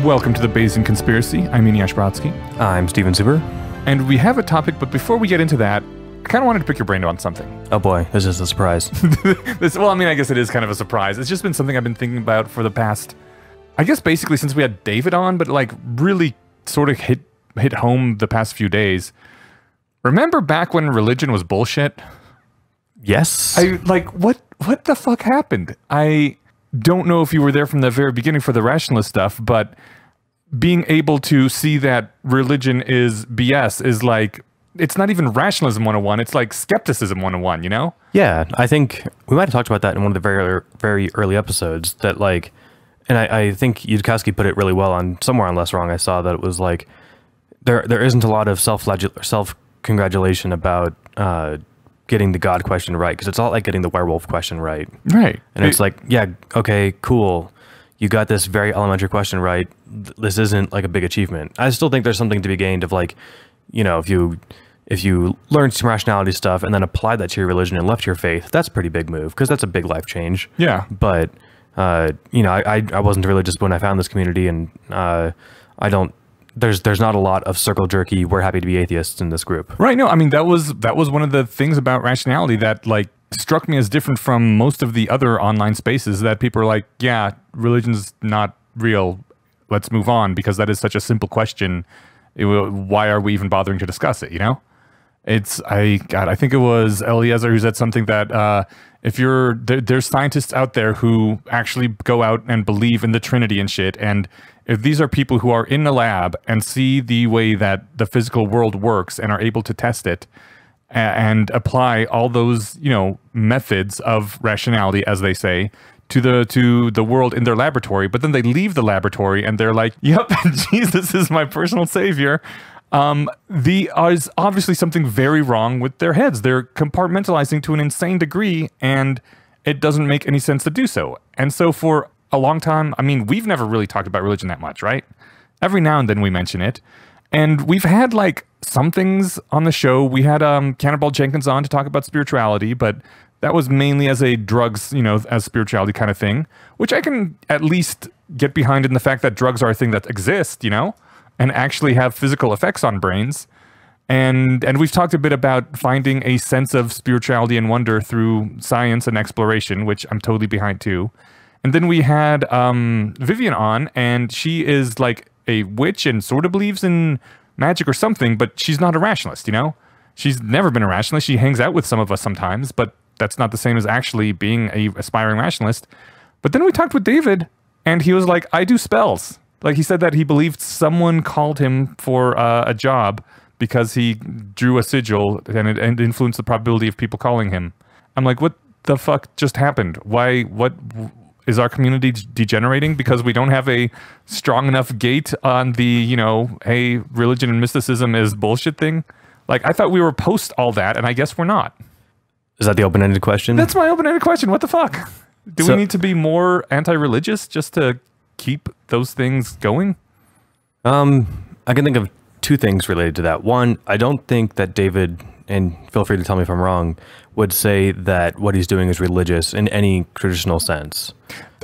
Welcome to the Bayesian Conspiracy. I'm Eneasz. I'm Steven Zuber. And we have a topic, but before we get into that, I kind of wanted to pick your brain on something. Oh boy, this is a surprise. I guess it is kind of a surprise. It's just been something I've been thinking about for the past, I guess basically since we had David on, but like really sort of hit home the past few days. Remember back when religion was bullshit? Yes. What the fuck happened? I don't know if you were there from the very beginning for the rationalist stuff, but being able to see that religion is BS is like, it's not even rationalism 101, it's like skepticism 101, you know? Yeah, I think we might have talked about that in one of the very early episodes, that like, and I think Yudkowsky put it really well on Somewhere on Less Wrong. I saw that it was like, there isn't a lot of self-congratulation about getting the God question right, because it's all like getting the werewolf question right. Right. And it's like, yeah, okay, cool. You got this very elementary question right. This isn't like a big achievement. I still think there's something to be gained of like, you know, if you learn some rationality stuff and then apply that to your religion and left your faith, that's a pretty big move, because that's a big life change. Yeah. But, you know, I wasn't religious when I found this community, and there's not a lot of circle jerky, we're happy to be atheists in this group. Right. No, I mean, that was one of the things about rationality that like struck me as different from most of the other online spaces, that people are like, yeah, religion's not real, let's move on, because that is such a simple question. Why are we even bothering to discuss it, you know? I think it was Eliezer who said something that if there's scientists out there who actually go out and believe in the Trinity and shit, and if these are people who are in the lab and see the way that the physical world works and are able to test it and apply all those, you know, methods of rationality, as they say, to the world in their laboratory, but then they leave the laboratory and they're like, yep, Jesus is my personal savior. Is obviously something very wrong with their heads. They're compartmentalizing to an insane degree, and it doesn't make any sense to do so. And so for a long time, I mean, we've never really talked about religion that much, right? Every now and then we mention it. And we've had like some things on the show. We had Cannonball Jenkins on to talk about spirituality, but that was mainly as a drugs, you know, as spirituality kind of thing, which I can at least get behind in the fact that drugs are a thing that exists, you know, and actually have physical effects on brains. And we've talked a bit about finding a sense of spirituality and wonder through science and exploration, which I'm totally behind too. And then we had Vivian on, and she is like a witch and sort of believes in magic or something, but she's not a rationalist, you know? She's never been a rationalist. She hangs out with some of us sometimes, but that's not the same as actually being a aspiring rationalist. But then we talked with David, and he was like, I do spells. Like, he said that he believed someone called him for a job because he drew a sigil and it influenced the probability of people calling him. I'm like, what the fuck just happened? Why, what, is our community degenerating because we don't have a strong enough gate on the, you know, hey, religion and mysticism is bullshit thing? Like, I thought we were post all that, and I guess we're not. Is that the open-ended question? That's my open-ended question. What the fuck? Do we need to be more anti-religious just to keep those things going? I can think of two things related to that. One, I don't think that David, and feel free to tell me if I'm wrong, would say that what he's doing is religious in any traditional sense.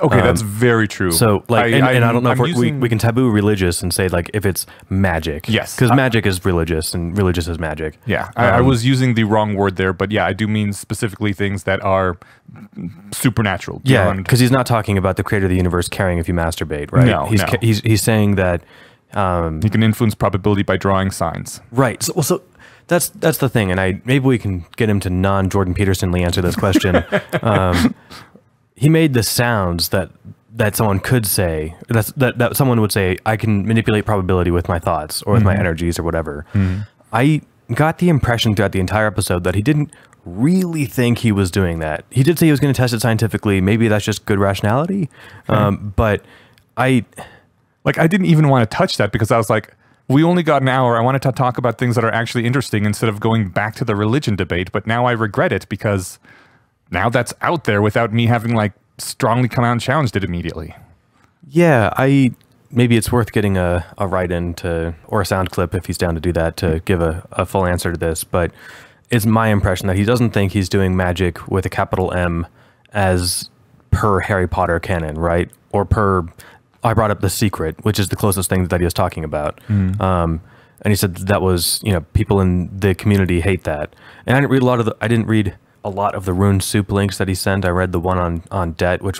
Okay, that's very true. So, like, and I don't know if we can taboo religious and say, like, if it's magic. Yes. Because magic is religious, and religious is magic. Yeah, I was using the wrong word there, but yeah, I do mean specifically things that are supernatural. Yeah, because he's not talking about the creator of the universe caring if you masturbate, right? No, he's saying that... he can influence probability by drawing signs. Right. So that's the thing, and maybe we can get him to non-Jordan Petersonly answer this question. He made the sounds that someone could say, that someone would say, I can manipulate probability with my thoughts or with my energies or whatever. I got the impression throughout the entire episode that he didn't really think he was doing that. He did say he was going to test it scientifically. Maybe that's just good rationality. But I didn't even want to touch that because I was like, we only got an hour. I wanted to talk about things that are actually interesting instead of going back to the religion debate. But now I regret it because now that's out there without me having like strongly come out and challenged it immediately. Yeah, maybe it's worth getting a write-in or a sound clip if he's down to do that to give a full answer to this. But it's my impression that he doesn't think he's doing magic with a capital M as per Harry Potter canon, right? Or per I brought up The Secret, which is the closest thing that he was talking about. And he said that was, people in the community hate that. And I didn't read a lot of the Rune Soup links that he sent. I read the one on debt, which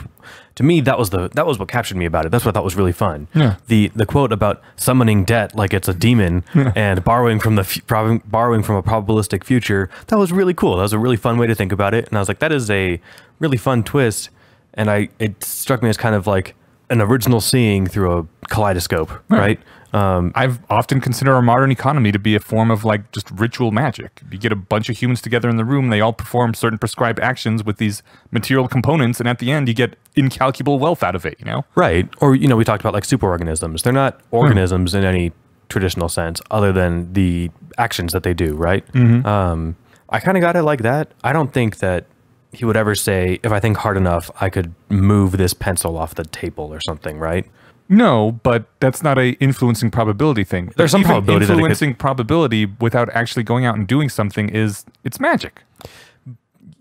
to me that was what captured me about it. That's what I thought was really fun. Yeah. The quote about summoning debt like it's a demon and borrowing from a probabilistic future, that was really cool. That was a really fun way to think about it. And I was like, that is a really fun twist. And it struck me as kind of like an original seeing through a kaleidoscope, right? I've often considered our modern economy to be a form of like just ritual magic. You get a bunch of humans together in the room, they all perform certain prescribed actions with these material components, and at the end you get incalculable wealth out of it, Right. Or, we talked about like superorganisms. They're not organisms in any traditional sense other than the actions that they do, right? I kind of got it like that. I don't think that he would ever say, if I think hard enough, I could move this pencil off the table or something, right? No, but that's not a influencing probability thing. There's some probability that influencing probability without actually going out and doing something it's magic.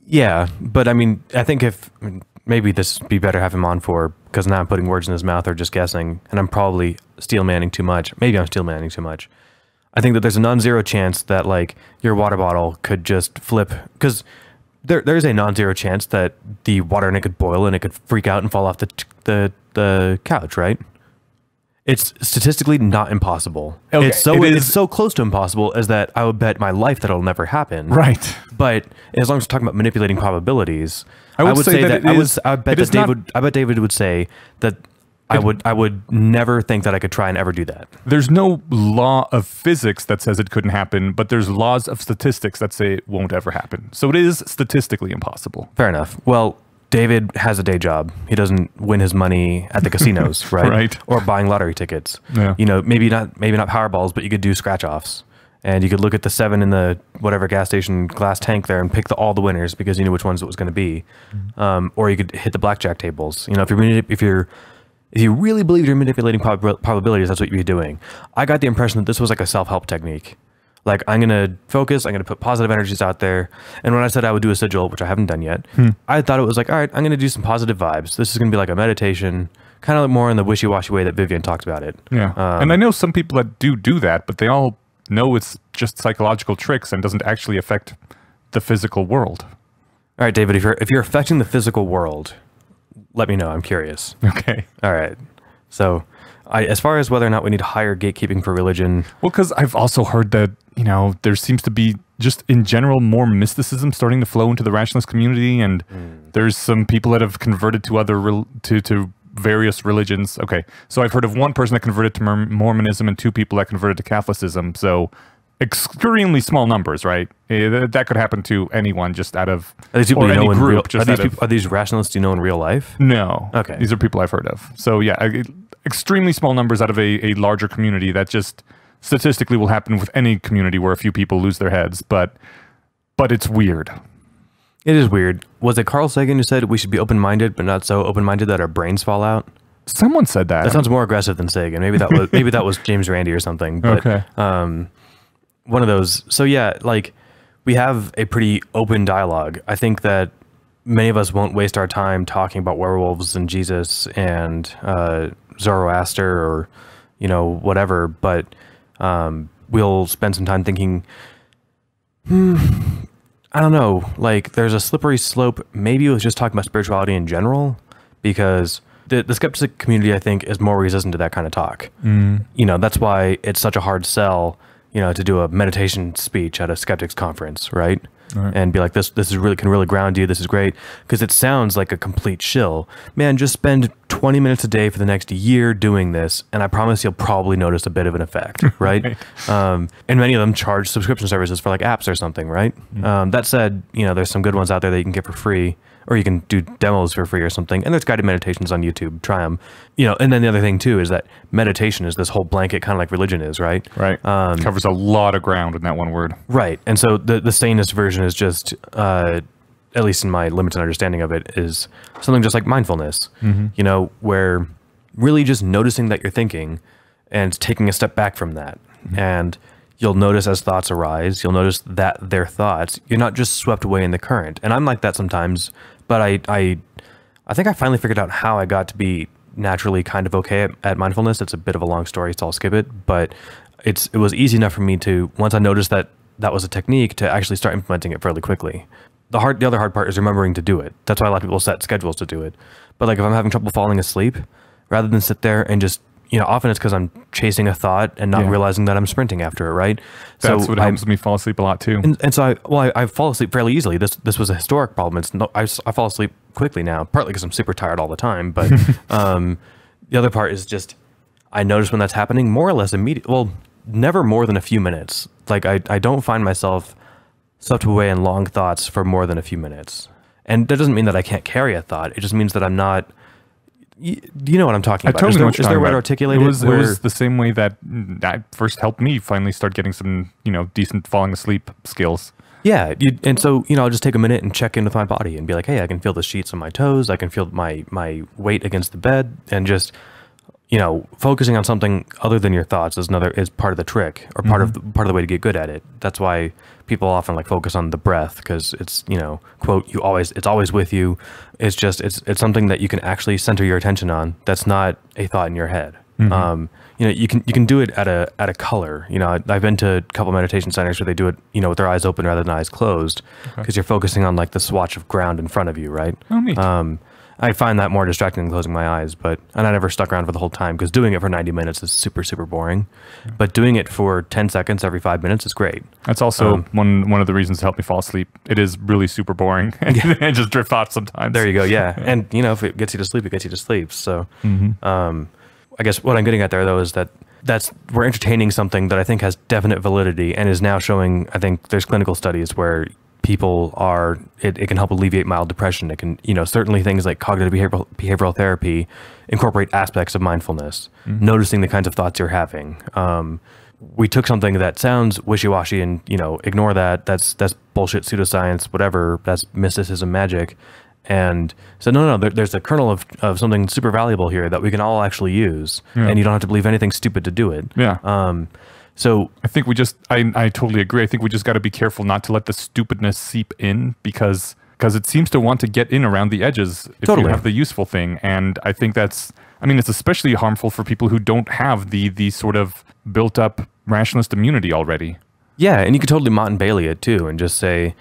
Yeah, but I mean, I think maybe this would be better to have him on for, because now I'm putting words in his mouth or just guessing, and I'm probably steel-manning too much. Maybe I'm steel-manning too much. I think that there's a non-zero chance that like your water bottle could just flip, because there's a non-zero chance that the water in it could boil and it could freak out and fall off the couch, right? It's statistically not impossible. Okay, it's so close to impossible as that I would bet my life that it'll never happen. Right. But as long as we're talking about manipulating probabilities, I bet David would say that I would never think that I could try and ever do that. There's no law of physics that says it couldn't happen, but there's laws of statistics that say it won't ever happen. So it is statistically impossible. Fair enough. Well, David has a day job. He doesn't win his money at the casinos, right? Right. Or buying lottery tickets. Yeah. Maybe not Powerballs, but you could do scratch offs. And you could look at the 7 in the whatever gas station glass tank there and pick all the winners because you knew which ones it was going to be. Or you could hit the blackjack tables. If you really believe you're manipulating probabilities, that's what you'd be doing. I got the impression that this was like a self-help technique. Like, I'm going to focus, I'm going to put positive energies out there. And when I said I would do a sigil, which I haven't done yet, I thought it was like, all right, I'm going to do some positive vibes. This is going to be like a meditation, kind of like more in the wishy-washy way that Vivian talked about it. Yeah. And I know some people that do that, but they all know it's just psychological tricks and doesn't actually affect the physical world. All right, David, if you're affecting the physical world, let me know. I'm curious. Okay. All right. So, as far as whether or not we need higher gatekeeping for religion... Well, because I've also heard that, there seems to be just in general more mysticism starting to flow into the rationalist community, and there's some people that have converted to to various religions. Okay, so I've heard of one person that converted to Mormonism and 2 people that converted to Catholicism, so extremely small numbers, right? That could happen to anyone just out of... Are these people you know in real life? Are these rationalists you know in real life? No. Okay. These are people I've heard of. So yeah, extremely small numbers out of a larger community that just statistically will happen with any community where a few people lose their heads, but it's weird. It is weird. Was it Carl Sagan who said we should be open-minded, but not so open-minded that our brains fall out? Someone said that. That sounds more aggressive than Sagan. Maybe that was James Randi or something. But, okay. One of those. So yeah, like we have a pretty open dialogue. I think that many of us won't waste our time talking about werewolves and Jesus and Zoroaster or whatever, but we'll spend some time thinking, I don't know, like there's a slippery slope. Maybe it was just talking about spirituality in general, because the skeptic community, I think, is more resistant to that kind of talk. That's why it's such a hard sell, to do a meditation speech at a skeptics conference, right? And be like, this is really can really ground you. This is great, because it sounds like a complete shill. Man, just spend 20 minutes a day for the next year doing this, and I promise you'll probably notice a bit of an effect, right? And many of them charge subscription services for like apps or something, right? That said, there's some good ones out there that you can get for free, or you can do demos for free or something. And there's guided meditations on YouTube. Try them. And then the other thing too is that meditation is this whole blanket, kind of like religion is, right? Right. Covers a lot of ground in that one word. Right. And so the sanest version is just, at least in my limited understanding of it, is something just like mindfulness. Where really just noticing that you're thinking and taking a step back from that. And you'll notice as thoughts arise, you'll notice that they're thoughts. You're not just swept away in the current. And I'm like that sometimes, but I think I finally figured out how I got to be naturally kind of okay at mindfulness. It's a bit of a long story, so I'll skip it. But it was easy enough for me to, once I noticed that that was a technique, to actually start implementing it fairly quickly. The other hard part is remembering to do it. That's why a lot of people set schedules to do it. But like if I'm having trouble falling asleep, rather than sit there and just, often it's because I'm chasing a thought and not realizing that I'm sprinting after it, right? That's what helps me fall asleep a lot too. And so I fall asleep fairly easily. This was a historic problem. I fall asleep quickly now, partly because I'm super tired all the time. But the other part is just I notice when that's happening more or less immediately. Well, never more than a few minutes. Like I don't find myself swept away in long thoughts for more than a few minutes. And that doesn't mean that I can't carry a thought. It just means that I'm not. You know what I'm talking about. Totally know what you're talking about. Way to articulate it? Was the same way that first helped me finally start getting some, decent falling asleep skills. Yeah, and so, I'll just take a minute and check in with my body and be like, hey, I can feel the sheets on my toes. I can feel my weight against the bed, and just, focusing on something other than your thoughts is part of the trick, or part of the way to get good at it. That's why people often like focus on the breath, because it's, quote, it's always with you. It's just, it's something that you can actually center your attention on. That's not a thought in your head. You can do it at a color. I've been to a couple meditation centers where they do it, with their eyes open rather than eyes closed, because you're focusing on like the swatch of ground in front of you, right? Oh, neat. I find that more distracting than closing my eyes, and I never stuck around for the whole time, because doing it for 90 minutes is super, super boring. But doing it for 10 seconds every 5 minutes is great. That's also one of the reasons to help me fall asleep. It is really super boring and just drift off sometimes. There you go. Yeah. And if it gets you to sleep, it gets you to sleep. So, I guess what I'm getting at there though is that we're entertaining something that I think has definite validity and is now showing, I think there's clinical studies where people it can help alleviate mild depression. It can, certainly things like cognitive behavioral therapy incorporate aspects of mindfulness, noticing the kinds of thoughts you're having. We took something that sounds wishy-washy and, ignore that. That's bullshit, pseudoscience, whatever. That's mysticism, magic. And so, no, there's a kernel of something super valuable here that we can all actually use. And you don't have to believe anything stupid to do it. Yeah. So I think I totally agree. I think we just got to be careful not to let the stupidness seep in, because it seems to want to get in around the edges if you have the useful thing. And I think it's especially harmful for people who don't have the sort of built up rationalist immunity already. Yeah. And you could totally Mott and Bailey it too, and just say,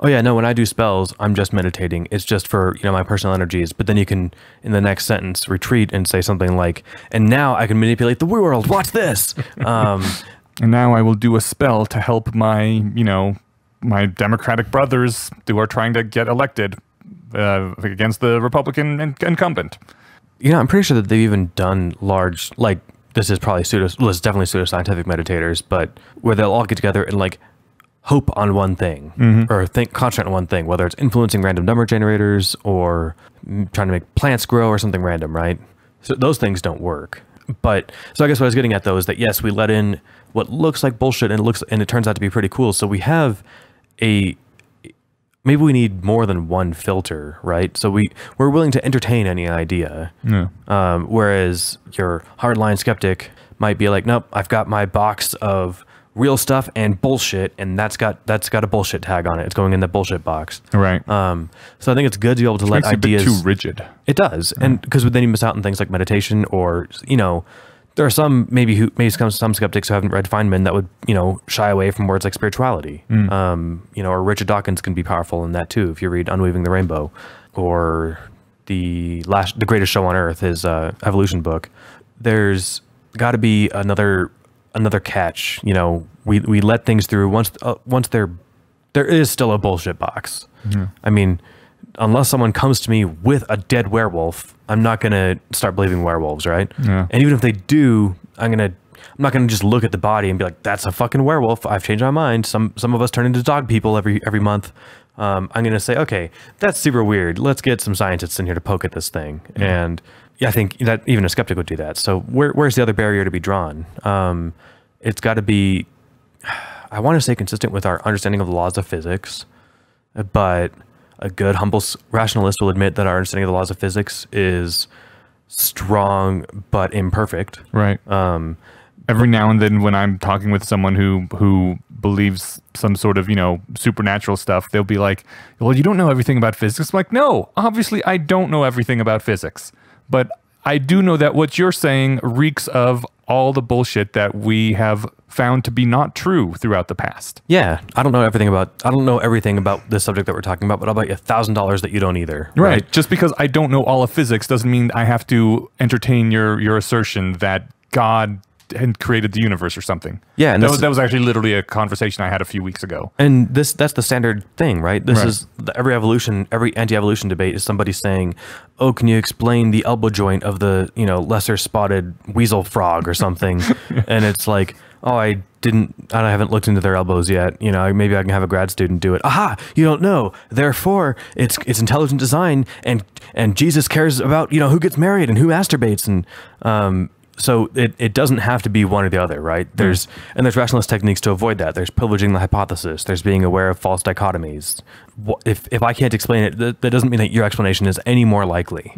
oh yeah, no, when I do spells, I'm just meditating. It's just for, my personal energies. But then you can, in the next sentence, retreat and say something like, and now I can manipulate the world. Watch this. And now I will do a spell to help my my Democratic brothers who are trying to get elected against the Republican incumbent. I'm pretty sure that they've even done large, like, this is probably it's definitely pseudoscientific meditators, but where they'll all get together and like hope on one thing, or concentrate on one thing, whether it's influencing random number generators or trying to make plants grow or something random, right? So those things don't work. But so I guess what I was getting at though is that yes, we let in what looks like bullshit and it turns out to be pretty cool. So we have maybe we need more than one filter, right? So we're willing to entertain any idea. Whereas your hardline skeptic might be like, nope, I've got my box of real stuff and bullshit, and that's got a bullshit tag on it. It's going in the bullshit box. Right. So I think it's good to be able to let ideas. Makes it a bit too rigid. It does, and because then you miss out on things like meditation, or there are some some skeptics who haven't read Feynman that would shy away from words like spirituality. Or Richard Dawkins can be powerful in that too. If you read Unweaving the Rainbow, or the Greatest Show on Earth, his evolution book, there's got to be another catch. We let things through once there is still a bullshit box. I mean, unless someone comes to me with a dead werewolf, I'm not gonna start believing werewolves, right? And even if they do, I'm not gonna just look at the body and be like, that's a fucking werewolf. I've changed my mind. Some of us turn into dog people every month. I'm gonna say, okay, that's super weird. Let's get some scientists in here to poke at this thing. And yeah, I think that even a skeptic would do that. So where's the other barrier to be drawn? It's got to be, I want to say, consistent with our understanding of the laws of physics, but a good, humble rationalist will admit that our understanding of the laws of physics is strong but imperfect. Right. Every now and then when I'm talking with someone who believes some sort of, supernatural stuff, they'll be like, well, you don't know everything about physics. I'm like, no, obviously I don't know everything about physics. But I do know that what you're saying reeks of all the bullshit that we have found to be not true throughout the past. Yeah, I don't know everything about this subject that we're talking about, but I'll bet you $1,000 that you don't either. Right. Just because I don't know all of physics doesn't mean I have to entertain your assertion that God had created the universe or something. Yeah, and that was actually literally a conversation I had a few weeks ago. And that's the standard thing, right? This is every anti-evolution debate is somebody saying, "Oh, can you explain the elbow joint of the lesser spotted weasel frog or something?" And it's like, "Oh, I haven't looked into their elbows yet. Maybe I can have a grad student do it." Aha! You don't know. Therefore, it's intelligent design, and Jesus cares about who gets married and who masturbates, and so it doesn't have to be one or the other, right? There's rationalist techniques to avoid that. There's privileging the hypothesis. There's being aware of false dichotomies. If I can't explain it, that doesn't mean that your explanation is any more likely.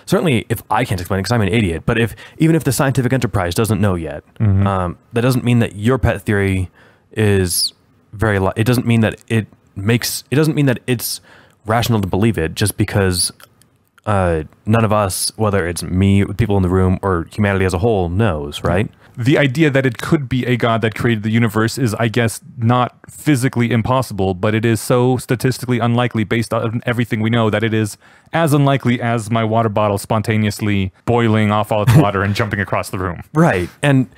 Certainly, if I can't explain it, because I'm an idiot. But even if the scientific enterprise doesn't know yet, that doesn't mean that your pet theory is it doesn't mean that it's rational to believe it just because none of us, whether it's me, people in the room, or humanity as a whole, knows, right? The idea that it could be a God that created the universe is, I guess, not physically impossible, but it is so statistically unlikely based on everything we know that it is as unlikely as my water bottle spontaneously boiling off all its water and jumping across the room. Right. And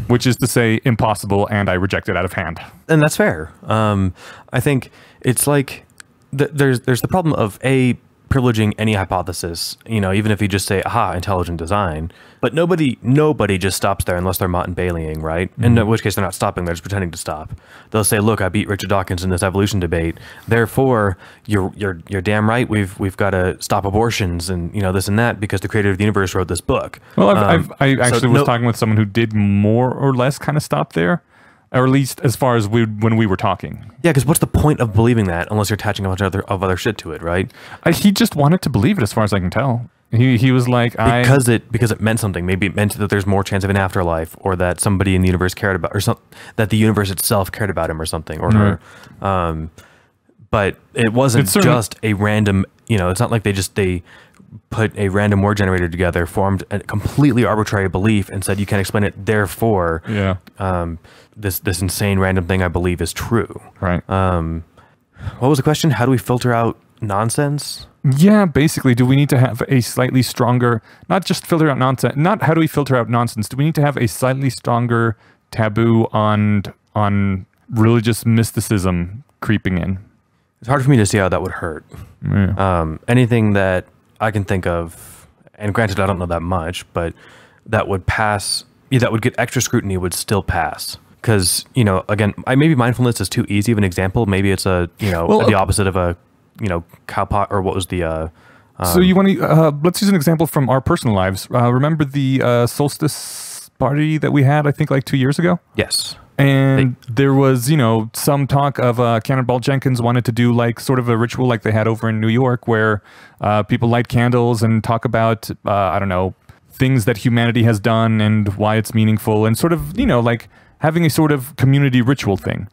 which is to say impossible, and I reject it out of hand. And that's fair. I think it's like there's the problem of privileging any hypothesis, even if you just say, aha, intelligent design, but nobody just stops there unless they're Motte Baileying, right? In which case they're not stopping, they're just pretending to stop. They'll say, look, I beat Richard Dawkins in this evolution debate, therefore you're damn right, we've got to stop abortions and this and that because the creator of the universe wrote this book. Well, I actually was talking with someone who did more or less kind of stop there. Or at least as far as when we were talking. Yeah, because what's the point of believing that unless you're attaching a bunch of other shit to it, right? He just wanted to believe it, as far as I can tell. He was like, because it meant something. Maybe it meant that there's more chance of an afterlife, or that somebody in the universe cared about, or that the universe itself cared about him, or something, or her. But it wasn't just a random. It's not like they put a random word generator together, formed a completely arbitrary belief, and said you can't explain it. Therefore, this insane random thing I believe is true. Right. What was the question? How do we filter out nonsense? Yeah, basically, do we need to have a slightly stronger, not just filter out nonsense, not how do we filter out nonsense, do we need to have a slightly stronger taboo on religious mysticism creeping in? It's hard for me to see how that would hurt. Yeah. Anything that I can think of, and granted I don't know that much, but that would pass, that would get extra scrutiny would still pass. Because, again, maybe mindfulness is too easy of an example. Maybe it's the opposite of a, cowpox, or what was the... so you want to, let's use an example from our personal lives. Remember the solstice party that we had, I think, like 2 years ago? Yes. And there was, some talk of Cannonball Jenkins wanted to do like sort of a ritual like they had over in New York where people light candles and talk about, I don't know, things that humanity has done and why it's meaningful and sort of, like having a sort of community ritual thing.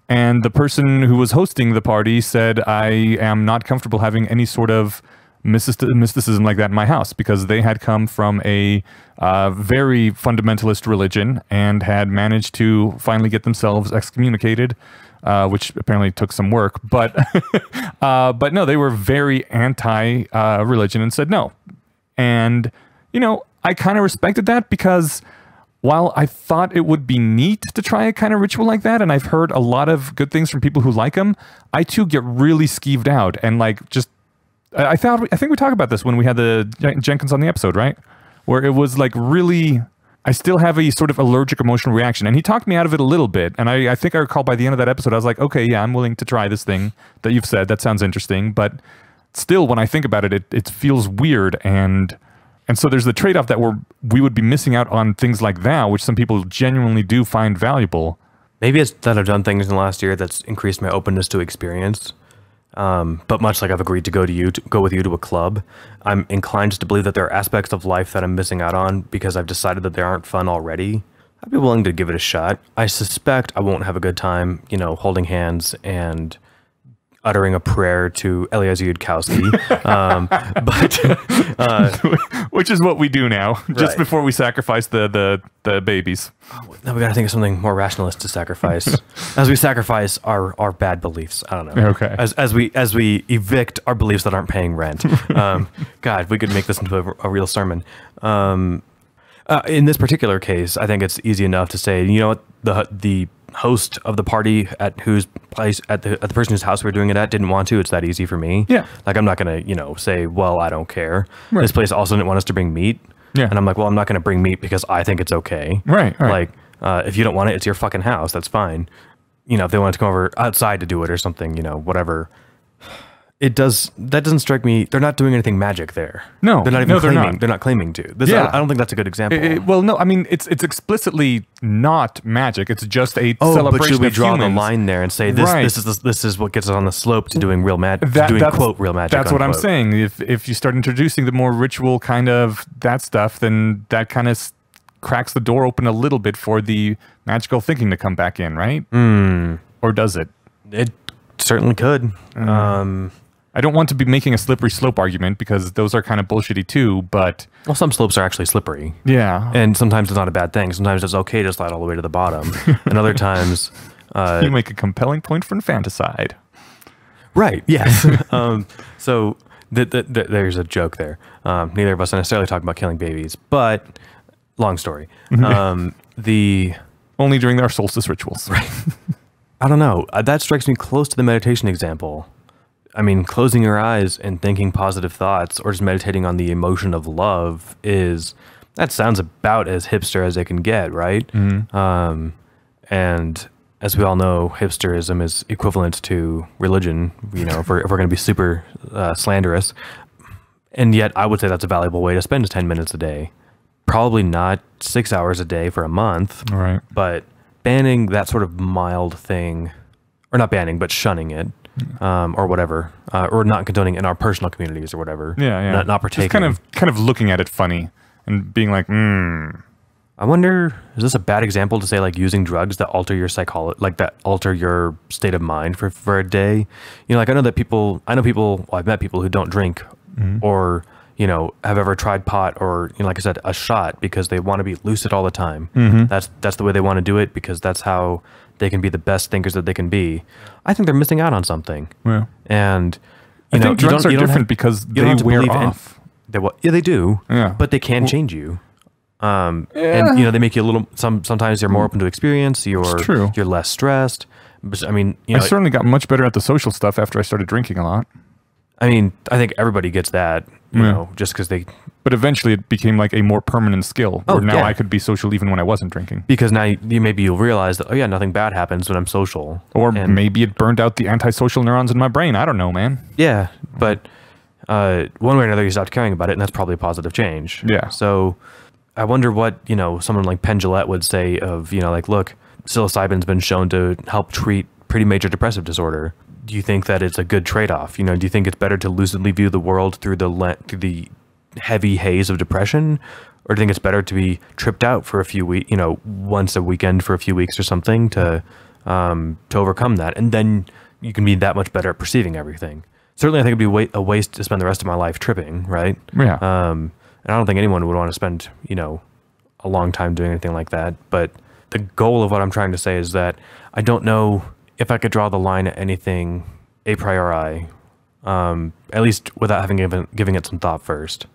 And the person who was hosting the party said, I am not comfortable having any sort of mysticism like that in my house because they had come from a very fundamentalist religion and had managed to finally get themselves excommunicated, which apparently took some work. But no, they were very anti-religion and said no. And, I kind of respected that because while I thought it would be neat to try a kind of ritual like that, and I've heard a lot of good things from people who like them, I too get really skeeved out and like just I think we talked about this when we had the Jenkins on the episode, right? Where it was like really, I still have a sort of allergic emotional reaction. And he talked me out of it a little bit. And I think I recall by the end of that episode, I was like, okay, yeah, I'm willing to try this thing that you've said. That sounds interesting. But still, when I think about it, it feels weird. And so there's the trade-off that we would be missing out on things like that, which some people genuinely do find valuable. Maybe it's that I've done things in the last year that's increased my openness to experience. But much like I've agreed to go with you to a club, I'm inclined to believe that there are aspects of life that I'm missing out on because I've decided that they aren't fun already. I'd be willing to give it a shot. I suspect I won't have a good time, holding hands and uttering a prayer to Eliezer Yudkowsky. Which is what we do now, just Right. before we sacrifice the babies. Now we got to think of something more rationalist to sacrifice. As we sacrifice our bad beliefs. I don't know. Okay. As we evict our beliefs that aren't paying rent. God, we could make this into a real sermon. In this particular case, I think it's easy enough to say, you know what, the host of the party at whose place at the person whose house we're doing it at didn't want to. It's that easy for me. Yeah. Like I'm not gonna say, well, I don't care. Right. This place also didn't want us to bring meat. Yeah. And I'm like, well, I'm not gonna bring meat because I think it's okay. Right. Like if you don't want it, it's your fucking house. That's fine. If they wanted to come over outside to do it or something, whatever. That doesn't strike me. They're not doing anything magic there. No, they're not even no, they're claiming. not. They're not claiming to. Yeah. I don't think that's a good example. Well, no, I mean it's explicitly not magic. It's just a celebration but should we of draw humans. the line there and say this? Right. This is what gets us on the slope to doing real magic. Quote real magic. That's what I'm unquote. saying. If you start introducing the more ritual kind of that stuff, then that kind of cracks the door open a little bit for the magical thinking to come back in, right? Or does it? It certainly could. I don't want to be making a slippery slope argument because those are kind of bullshitty too, but Well, some slopes are actually slippery. yeah. And sometimes it's not a bad thing. Sometimes it's okay to slide all the way to the bottom. And other times, You make a compelling point for infanticide. right? Yes. So there's a joke there. Neither of us are necessarily talking about killing babies, but long story. The Only during our solstice rituals. Right. I don't know. That strikes me close to the meditation example. I mean, closing your eyes and thinking positive thoughts or just meditating on the emotion of love that sounds about as hipster as it can get, right? And as we all know, hipsterism is equivalent to religion, if we're going to be super slanderous. And yet I would say that's a valuable way to spend 10 minutes a day. Probably not 6 hours a day for a month. All right. But banning that sort of mild thing, or not banning, but shunning it, or whatever, or not condoning in our personal communities or whatever. Yeah. Not partaking. Just kind of looking at it funny and being like, I wonder, is this a bad example to say like using drugs that alter your psychology, like that alter your state of mind for a day? Like I know people, well, I've met people who don't drink or, have ever tried pot or, like I said, a shot because they want to be lucid all the time. That's the way they want to do it because that's how they can be the best thinkers that they can be. I think they're missing out on something. Yeah. And I think drugs are different because they wear off. They do. Yeah. But they can change you. And they make you a little. Sometimes you're more open to experience. True. You're less stressed. But I mean, I certainly got much better at the social stuff after I started drinking a lot. I mean, I think everybody gets that. Just because they. But eventually, it became like a more permanent skill. Where now yeah. I could be social even when I wasn't drinking. Because now maybe you'll realize that nothing bad happens when I'm social. Or maybe it burned out the antisocial neurons in my brain. I don't know, man. Yeah, but one way or another, you stopped caring about it, and that's probably a positive change. Yeah. So I wonder what someone like Penn Jillette would say of like, look, psilocybin's been shown to help treat pretty major depressive disorder. Do you think that it's a good trade-off? Do you think it's better to lucidly view the world through the heavy haze of depression, or do you think it's better to be tripped out for a few weeks, once a weekend for a few weeks or something to overcome that, and then you can be that much better at perceiving everything? Certainly, I think it'd be a waste to spend the rest of my life tripping, right? Yeah. And I don't think anyone would want to spend a long time doing anything like that. But the goal of what I'm trying to say is that I don't know if I could draw the line at anything a priori, at least without having giving it some thought first.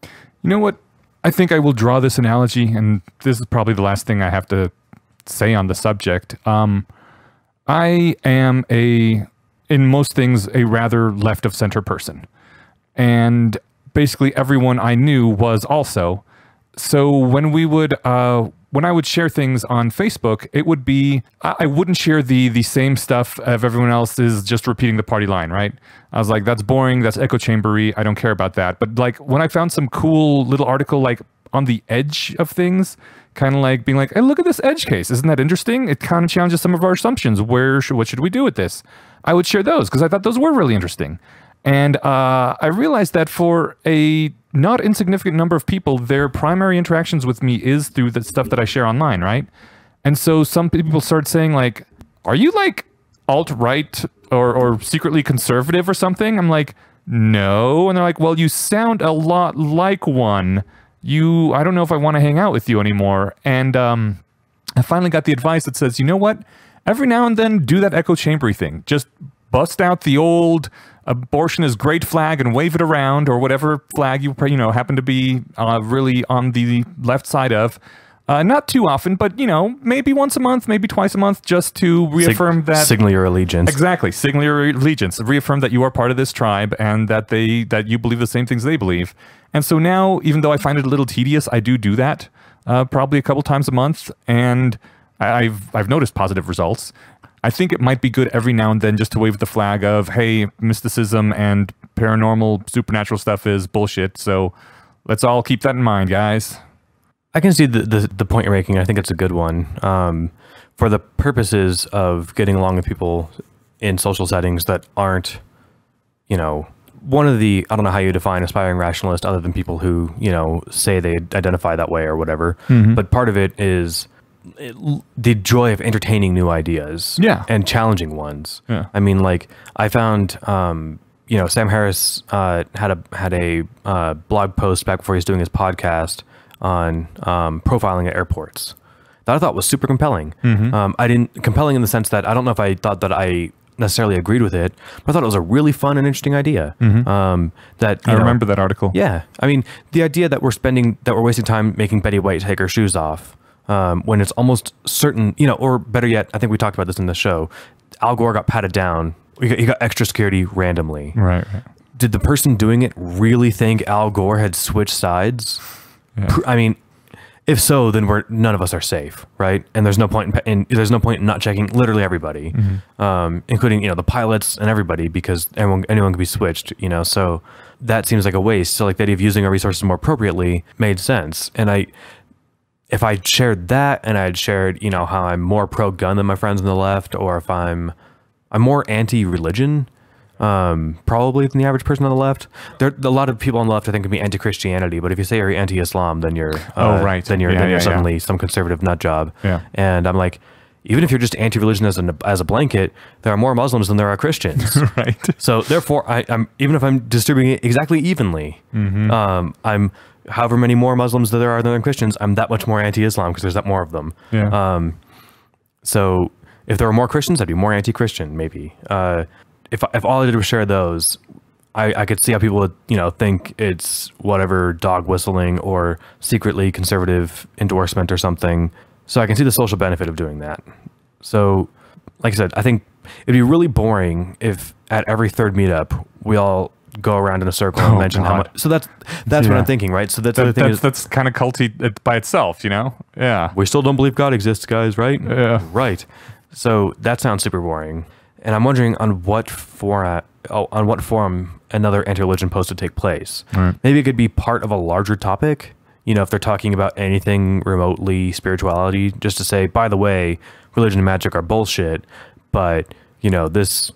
You know what? I think I will draw this analogy, and this is probably the last thing I have to say on the subject. I am in most things, a rather left of center person. And basically everyone I knew was also. So when I would share things on Facebook, it would be, I wouldn't share the same stuff of everyone else is just repeating the party line, right? I was like, that's boring, that's echo chambery, I don't care about that. But like when I found some cool little article like on the edge of things, kind of like being like, hey, look at this edge case, isn't that interesting? It kind of challenges some of our assumptions. What should we do with this? I would share those because I thought those were really interesting. And I realized that for a not insignificant number of people, their primary interactions with me is through the stuff that I share online, right? And so some people start saying like, are you like alt-right or secretly conservative or something? I'm like, no. And they're like, well, you sound a lot like one. I don't know if I want to hang out with you anymore. And I finally got the advice that says, you know what? Every now and then, do that echo chambery thing. Just bust out the old abortion is great flag and wave it around, or whatever flag you happen to be really on the left side of. Not too often, but maybe once a month, maybe twice a month, just to reaffirm that signal your allegiance. Exactly, signal your allegiance. Reaffirm that you are part of this tribe and that you believe the same things they believe. And so now, even though I find it a little tedious, I do that probably a couple times a month, and I've noticed positive results. I think it might be good every now and then just to wave the flag of, hey, mysticism and paranormal supernatural stuff is bullshit. So let's all keep that in mind, guys. I can see the point you're making. I think it's a good one. For the purposes of getting along with people in social settings that aren't, one of the, I don't know how you define aspiring rationalist other than people who, say they identify that way or whatever. Mm-hmm. But part of it is the joy of entertaining new ideas, and challenging ones. Yeah. I mean, like, I found, Sam Harris had a blog post back before he was doing his podcast on profiling at airports that I thought was super compelling. Mm-hmm. Compelling in the sense that I don't know if I thought that I necessarily agreed with it, but I thought it was a really fun and interesting idea. Mm-hmm. I remember that article. Yeah, I mean, the idea that we're wasting time making Betty White take her shoes off when it's almost certain, or better yet, I think we talked about this in the show. Al Gore got patted down. He got extra security randomly. Right. Did the person doing it really think Al Gore had switched sides? Yeah. I mean, if so, then none of us are safe, right? And there's no point in not checking literally everybody, mm-hmm. Including the pilots and everybody, because anyone can be switched. So that seems like a waste. So like the idea of using our resources more appropriately made sense. And if I shared that, and I'd shared how I'm more pro-gun than my friends on the left, or if I'm more anti-religion. Probably than the average person on the left. There are a lot of people on the left I think can be anti-Christianity, but if you say you're anti-Islam, then you're then you're suddenly some conservative nut job. Yeah. And I'm like, even if you're just anti-religion as a blanket, there are more Muslims than there are Christians. Right. So therefore, I'm even if I'm distributing it exactly evenly, mm-hmm. I'm however many more Muslims that there are than Christians, I'm that much more anti-Islam because there's that more of them. Yeah. So if there were more Christians, I'd be more anti-Christian, maybe. If all I did was share those, I could see how people would, think it's whatever dog whistling or secretly conservative endorsement or something. So I can see the social benefit of doing that. So, like I said, I think it'd be really boring if at every third meetup we all go around in a circle and mention how much. So that's what I'm thinking, right? So that's kind of culty by itself, Yeah. We still don't believe God exists, guys, right? Yeah. Right. So that sounds super boring. And I'm wondering on what forum another anti-religion post would take place. Right. Maybe it could be part of a larger topic. If they're talking about anything remotely spirituality, just to say, by the way, religion and magic are bullshit. But this,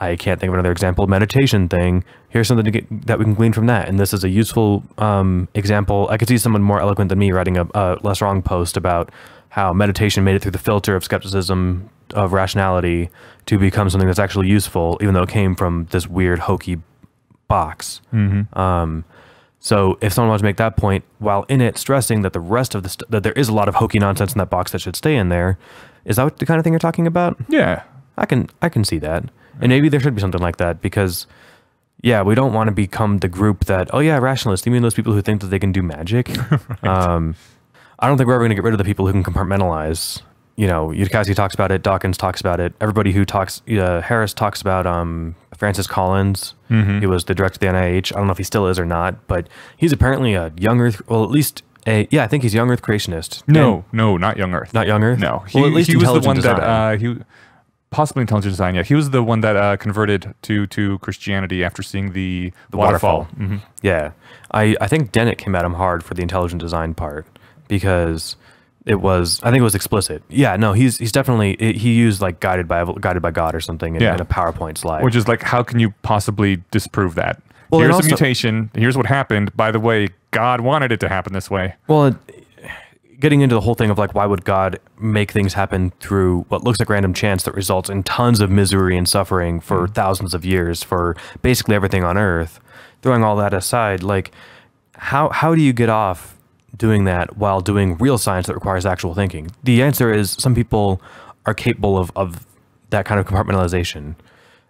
I can't think of another example. Meditation thing. Here's something that we can glean from that. And this is a useful example. I could see someone more eloquent than me writing a less wrong post about how meditation made it through the filter of skepticism of rationality to become something that's actually useful, even though it came from this weird hokey box. Mm-hmm. So if someone wants to make that point while in it stressing that the rest of that there is a lot of hokey nonsense in that box that should stay in there, is that the kind of thing you're talking about? Yeah, I can see that. And maybe there should be something like that, because we don't want to become the group that, rationalists, you mean those people who think that they can do magic? Right. I don't think we're ever going to get rid of the people who can compartmentalize. Yudkowsky talks about it. Dawkins talks about it. Everybody who talks, Harris talks about Francis Collins. Mm-hmm. He was the director of the NIH. I don't know if he still is or not, but he's apparently a young Earth, well, at least I think he's young Earth creationist. No, not young Earth. Not young Earth? No. Well, at least he was the one design. that, possibly intelligent design, yeah. He was the one that converted to Christianity after seeing the waterfall. Mm-hmm. Yeah. I think Dennett came at him hard for the intelligent design part, because I think it was explicit. Yeah, no, he's definitely, he used like guided by God or something in a PowerPoint slide. Which is like, how can you possibly disprove that? Well, here's a mutation. Here's what happened. By the way, God wanted it to happen this way. Well, getting into the whole thing of like, why would God make things happen through what looks like random chance that results in tons of misery and suffering for thousands of years for basically everything on earth? Throwing all that aside, like, how do you get off doing that while doing real science that requires actual thinking? The answer is some people are capable of that kind of compartmentalization.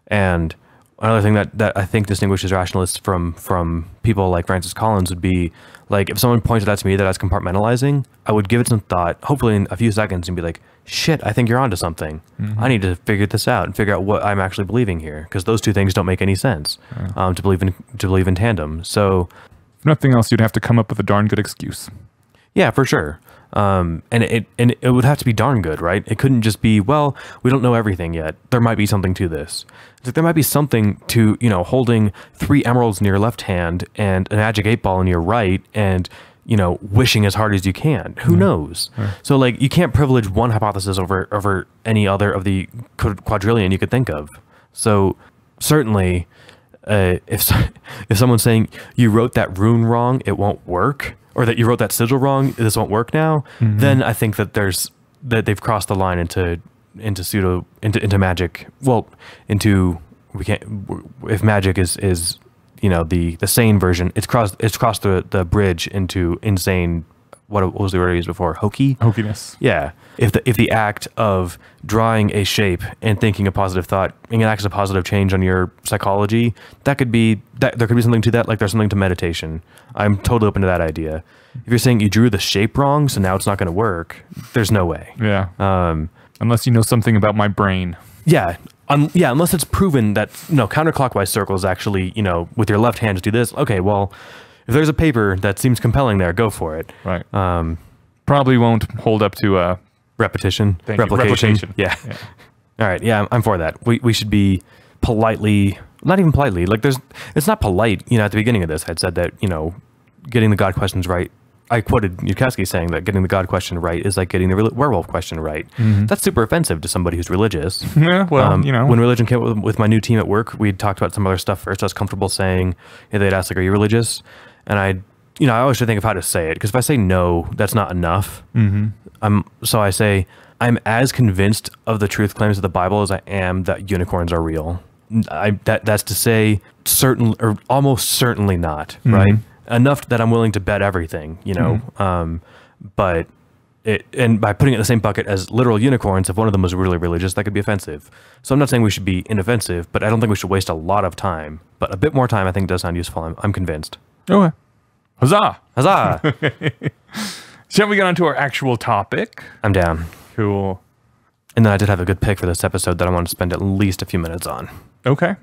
And another thing that I think distinguishes rationalists from people like Francis Collins would be, like, if someone pointed out to me that I was compartmentalizing, I would give it some thought, hopefully in a few seconds, and be like, shit, I think you're onto something. I need to figure this out and figure out what I'm actually believing here, because those two things don't make any sense to believe in tandem. So, if nothing else, you'd have to come up with a darn good excuse. Yeah, for sure. And it would have to be darn good, right? It couldn't just be, well, we don't know everything yet. There might be something to this. It's like there might be something to, holding 3 emeralds in your left hand and a magic 8-ball in your right, and, wishing as hard as you can. Who knows? So, like, you can't privilege one hypothesis over any other of the quadrillion you could think of. So, certainly, if someone's saying you wrote that rune wrong, it won't work, or that you wrote that sigil wrong, this won't work now, then I think that they've crossed the line into magic. Well, if magic is the sane version, it's crossed the bridge into insane. What was the word I used before? Hokiness. Yeah. If the act of drawing a shape and thinking a positive thought enacts a positive change on your psychology, there could be something to that. Like, there's something to meditation. I'm totally open to that idea. If you're saying you drew the shape wrong, so now it's not going to work, there's no way. Yeah. Unless you know something about my brain. Yeah. Unless it's proven that counterclockwise circles actually, with your left hand, just do this. Okay, well, if there's a paper that seems compelling there, go for it. Right. Probably won't hold up to replication. Yeah. All right. Yeah, I'm for that. We should be politely, not even politely, like it's not polite. At the beginning of this, I'd said that, getting the God questions right. I quoted Eneasz saying that getting the God question right is like getting the werewolf question right. That's super offensive to somebody who's religious. Yeah, well, when religion came up with my new team at work, we talked about some other stuff first. I was comfortable saying, they'd ask, like, are you religious? And I always should think of how to say it, because if I say no, that's not enough. So I say, I'm as convinced of the truth claims of the Bible as I am that unicorns are real. That's to say, certain or almost certainly not, right? Enough that I'm willing to bet everything, but and by putting it in the same bucket as literal unicorns, if one of them was really religious, that could be offensive. So I'm not saying we should be inoffensive, but I don't think we should waste a lot of time. But a bit more time, I think, does sound useful. I'm convinced. Okay. Huzzah! Huzzah! Shall we get on to our actual topic? I'm down. Cool. And then I did have a good pick for this episode that I want to spend at least a few minutes on. Okay.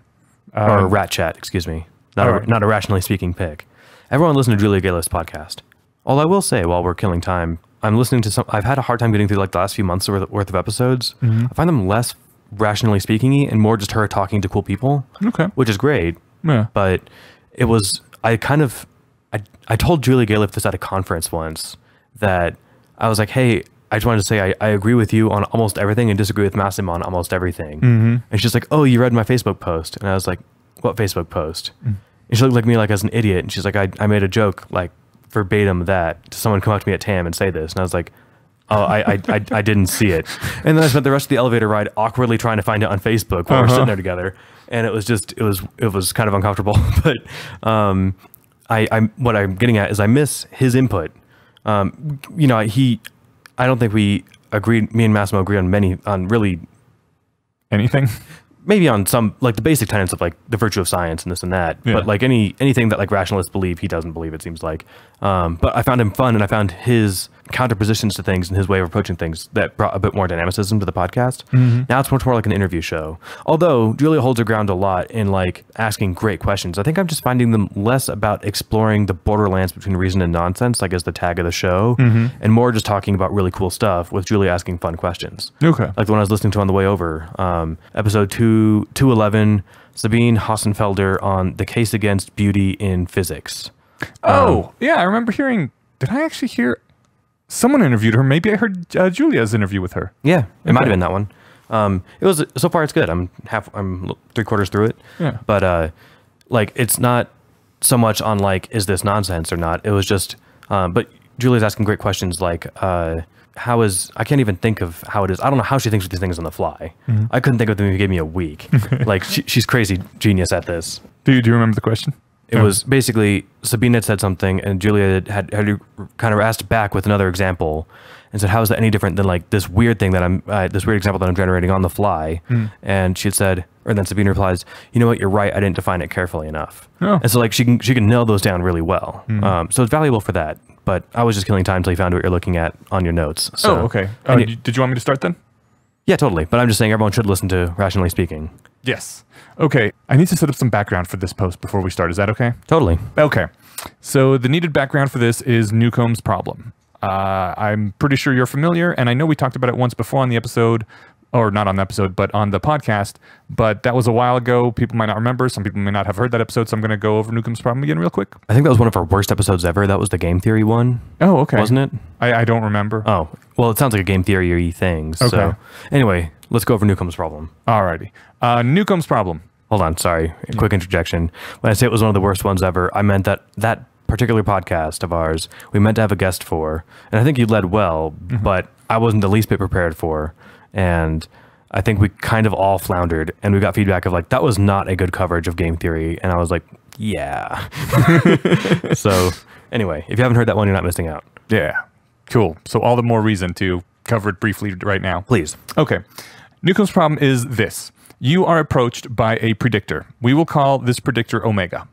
Or a rat chat, excuse me. Not a rationally speaking pick. Everyone listen to Julia Gayliff's podcast. Although I will say, while we're killing time, I'm listening to I've had a hard time getting through like the last few months worth of episodes. I find them less rationally speaking-y and more just her talking to cool people. Okay. Which is great. Yeah. But it was, I told Julia Gayliff this at a conference once, that I was like, hey, I just wanted to say I agree with you on almost everything and disagree with Massim on almost everything. And she's like, oh, you read my Facebook post? And I was like, what Facebook post? And she looked at me like I was an idiot. And she's like, I made a joke, like, verbatim that to someone come up to me at TAM and say this. And I was like, oh, I didn't see it. And then I spent the rest of the elevator ride awkwardly trying to find it on Facebook while we're sitting there together. And it was just, it was kind of uncomfortable. But what I'm getting at is I miss his input. I don't think me and Massimo agree on really anything. Maybe on some, like, the basic tenets of, like, the virtue of science and this and that. Yeah. But, like, anything that, like, rationalists believe, he doesn't believe, it seems like. But I found him fun, and I found his counterpositions to things and his way of approaching things that brought a bit more dynamicism to the podcast. Now it's much more like an interview show. Although Julia holds her ground a lot in, like, asking great questions. I think I'm just finding them less about exploring the borderlands between reason and nonsense, like as the tag of the show, and more just talking about really cool stuff with Julia asking fun questions. Okay. Like the one I was listening to on the way over, episode 211, Sabine Hossenfelder on the case against beauty in physics. Yeah, I remember hearing, did I actually hear someone interviewed her? Maybe I heard Julia's interview with her. Yeah, it might have been that one. It was, so far it's good. I'm 3/4 through it. Yeah. But like, it's not so much on like, is this nonsense or not? It was just, but Julia's asking great questions like, how is, I can't even think of how it is. I don't know how she thinks of these things on the fly. I couldn't think of them if you gave me a week. Like, she's crazy genius at this. Do you remember the question? It was basically, Sabine had said something, and Julia had kind of asked back with another example, and said, "How is that any different than like this weird thing that this weird example that I'm generating on the fly?" And she had said, or then Sabine replies, "You know what? You're right. I didn't define it carefully enough." And so like she can nail those down really well. So it's valuable for that. But I was just killing time until you found what you're looking at on your notes. So, okay. Did you want me to start then? Yeah, totally. But I'm just saying everyone should listen to Rationally Speaking. Yes. Okay. I need to set up some background for this post before we start. Is that okay? Totally. Okay. So the needed background for this is Newcomb's problem. I'm pretty sure you're familiar, and I know we talked about it once before on the episode, or not on the episode, but on the podcast, but that was a while ago. People might not remember. Some people may not have heard that episode, so I'm going to go over Newcomb's problem again real quick. I think that was one of our worst episodes ever. That was the game theory one. Oh, okay. Wasn't it? I don't remember. Oh, well, it sounds like a game theory thing. Okay. So anyway, let's go over Newcomb's problem. Alrighty. Newcomb's problem. Hold on, sorry. A quick interjection. When I say it was one of the worst ones ever, I meant that particular podcast of ours, we meant to have a guest for, and I think you led well, but I wasn't the least bit prepared for, and I think we kind of all floundered, and we got feedback of like, that was not a good coverage of game theory, and I was like, yeah. So anyway, if you haven't heard that one, you're not missing out. Yeah. Cool. So all the more reason to cover it briefly right now. Please. Okay. Newcomb's problem is this. You are approached by a predictor. We will call this predictor Omega.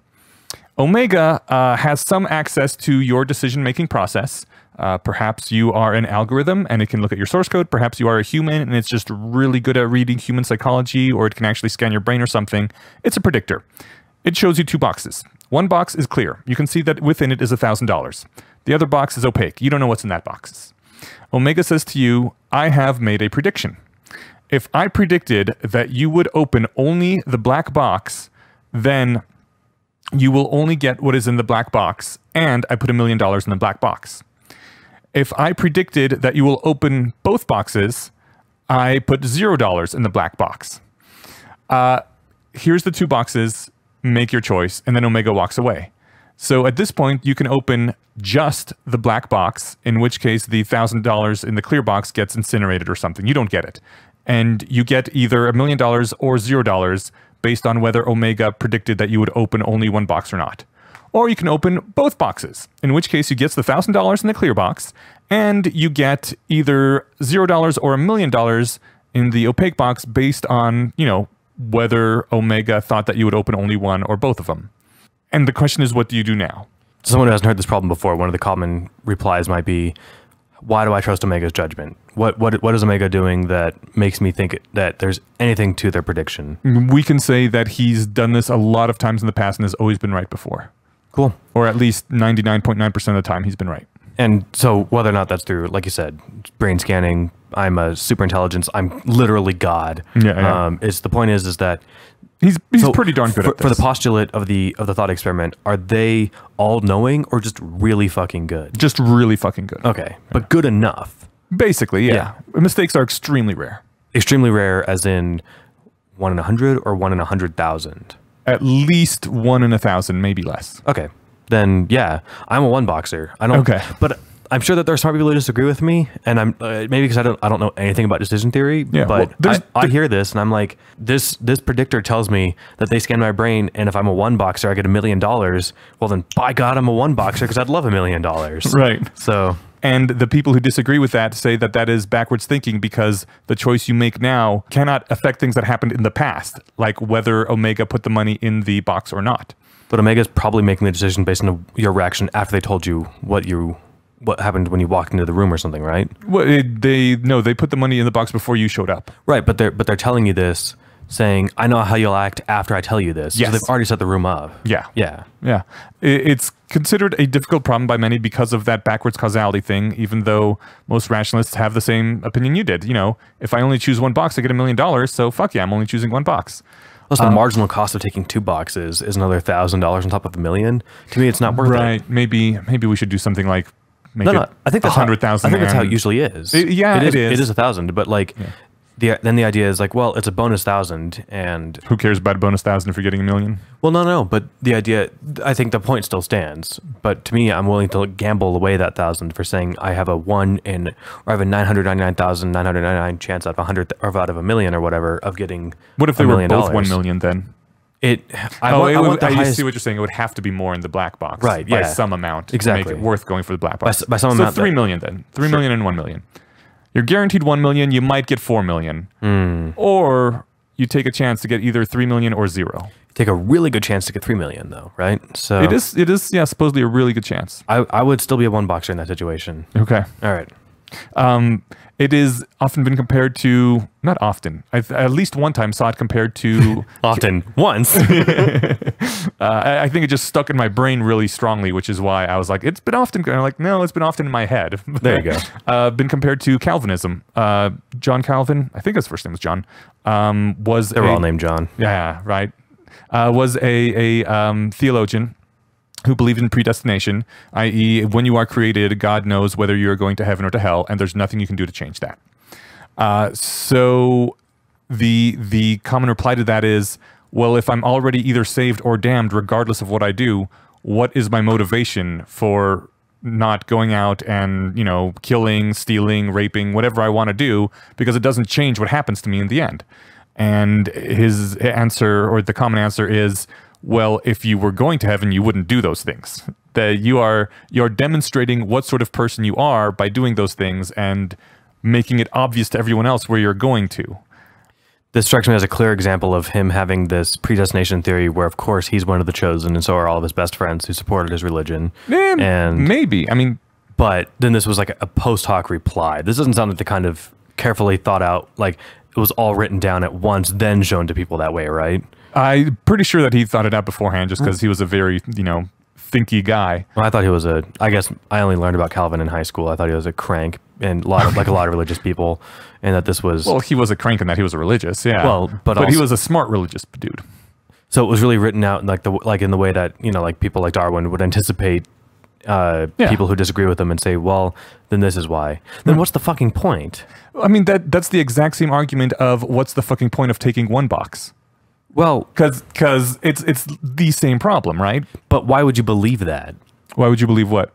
Omega has some access to your decision-making process. Perhaps you are an algorithm and it can look at your source code. Perhaps you are a human and it's just really good at reading human psychology, or it can actually scan your brain or something. It's a predictor. It shows you two boxes. One box is clear. You can see that within it is $1,000. The other box is opaque. You don't know what's in that box. Omega says to you, I have made a prediction. If I predicted that you would open only the black box, then you will only get what is in the black box, and I put $1 million in the black box. If I predicted that you will open both boxes, I put $0 in the black box. Here's the two boxes, make your choice, and then Omega walks away. So at this point, you can open just the black box, in which case the $1,000 in the clear box gets incinerated or something. You don't get it. And you get either $1 million or $0 based on whether Omega predicted that you would open only one box or not. Or you can open both boxes, in which case you get the $1,000 in the clear box, and you get either $0 or $1 million in the opaque box based on, you know, whether Omega thought that you would open only one or both of them. And the question is, what do you do now? Someone who hasn't heard this problem before, one of the common replies might be, why do I trust Omega's judgment? What is Omega doing that makes me think that there's anything to their prediction? We can say that he's done this a lot of times in the past and has always been right before. Cool. Or at least 99.9% of the time he's been right. And so whether or not that's through, like you said, brain scanning, I'm a super intelligence, I'm literally God. Yeah. The point is that he's pretty darn good at this. For the postulate of the thought experiment, are they all knowing or just really fucking good? Just really fucking good. Okay. But good enough. Basically, yeah. Mistakes are extremely rare. Extremely rare as in 1 in 100 or 1 in 100,000? At least 1 in 1,000, maybe less. Okay. Then yeah, I'm a one boxer. I don't. Okay. But I'm sure that there are smart people who disagree with me, and I'm maybe because I don't know anything about decision theory. Yeah, but I hear this and I'm like, this predictor tells me that they scan my brain, and if I'm a one boxer, I get $1 million. Well, then by God, I'm a one boxer because I'd love $1 million. Right. So. And the people who disagree with that say that that is backwards thinking because the choice you make now cannot affect things that happened in the past, like whether Omega put the money in the box or not. But Omega's probably making the decision based on your reaction after they told you what happened when you walked into the room or something, right? Well, they put the money in the box before you showed up. Right, but they're telling you this, saying, I know how you'll act after I tell you this. Yes. So they've already set the room up. Yeah. It's considered a difficult problem by many because of that backwards causality thing, even though most rationalists have the same opinion you did. You know, if I only choose one box, I get $1 million, so fuck yeah, I'm only choosing one box. Plus, the marginal cost of taking 2 boxes is another $1,000 on top of $1 million. To me, it's not worth it. Right. Maybe we should do something like I think that's 100,000. I think that's how it usually is. It is. It is 1,000, but like then the idea is like, well, it's a bonus 1,000, and Who cares about a bonus 1,000 if you're getting 1,000,000? well, no, but the idea, I think the point still stands. But to me, I'm willing to gamble away that 1,000 for saying I have a 1 in, or I have a 999,999 chance out of 100 or out of 1,000,000 or whatever of getting. What if they $1 were million? both 1,000,000 then? I want the I highest, see what you're saying. It would have to be more in the black box, Right, By yeah. some amount, Exactly. to make it worth going for the black box. By some so amount 3 million then. 3 million and 1,000,000. You're guaranteed 1,000,000. You might get 4,000,000, or you take a chance to get either 3,000,000 or 0. take a really good chance to get 3 million though, right? So It is, yeah, supposedly a really good chance. I would still be a 1-boxer in that situation. Okay. All right. It is often been compared to, not often, I at least one time saw it compared to, Often. Once. I think it just stuck in my brain really strongly, which is why I was like, it's been often, and I'm like, no, it's been often in my head. There you go. Been compared to Calvinism. John Calvin, I think his first name was John, was They were all named John. Yeah, right. Was a theologian who believed in predestination, i.e., when you are created, God knows whether you're going to heaven or to hell, and there's nothing you can do to change that. So the common reply to that is, well, if I'm already either saved or damned, regardless of what I do, what is my motivation for not going out and, killing, stealing, raping, whatever I want to do, because it doesn't change what happens to me in the end. And his answer, or the common answer, is, well, if you were going to heaven, you wouldn't do those things. That you're demonstrating what sort of person you are by doing those things and making it obvious to everyone else where you're going to. This strikes me as a clear example of him having this predestination theory where, of course, he's one of the chosen, and so are all of his best friends who supported his religion. And maybe. I mean, but then this was like a post hoc reply. This doesn't sound like the kind of carefully thought out, like it was all written down at once, then shown to people that way, right? I'm pretty sure that he thought it out beforehand, just because he was a very, thinky guy. Well, I thought he was I guess I only learned about Calvin in high school. I thought he was a crank, and a lot of religious people, and that this was... Well, he was a crank in that he was a religious, yeah. Well, but he also, was a smart religious dude. So it was really written out in the way that, people like Darwin would anticipate people who disagree with them and say, well, then this is why. Then what's the fucking point? I mean, that's the exact same argument of what's the fucking point of taking one box? Well, because it's the same problem, right? But why would you believe that? Why would you believe what?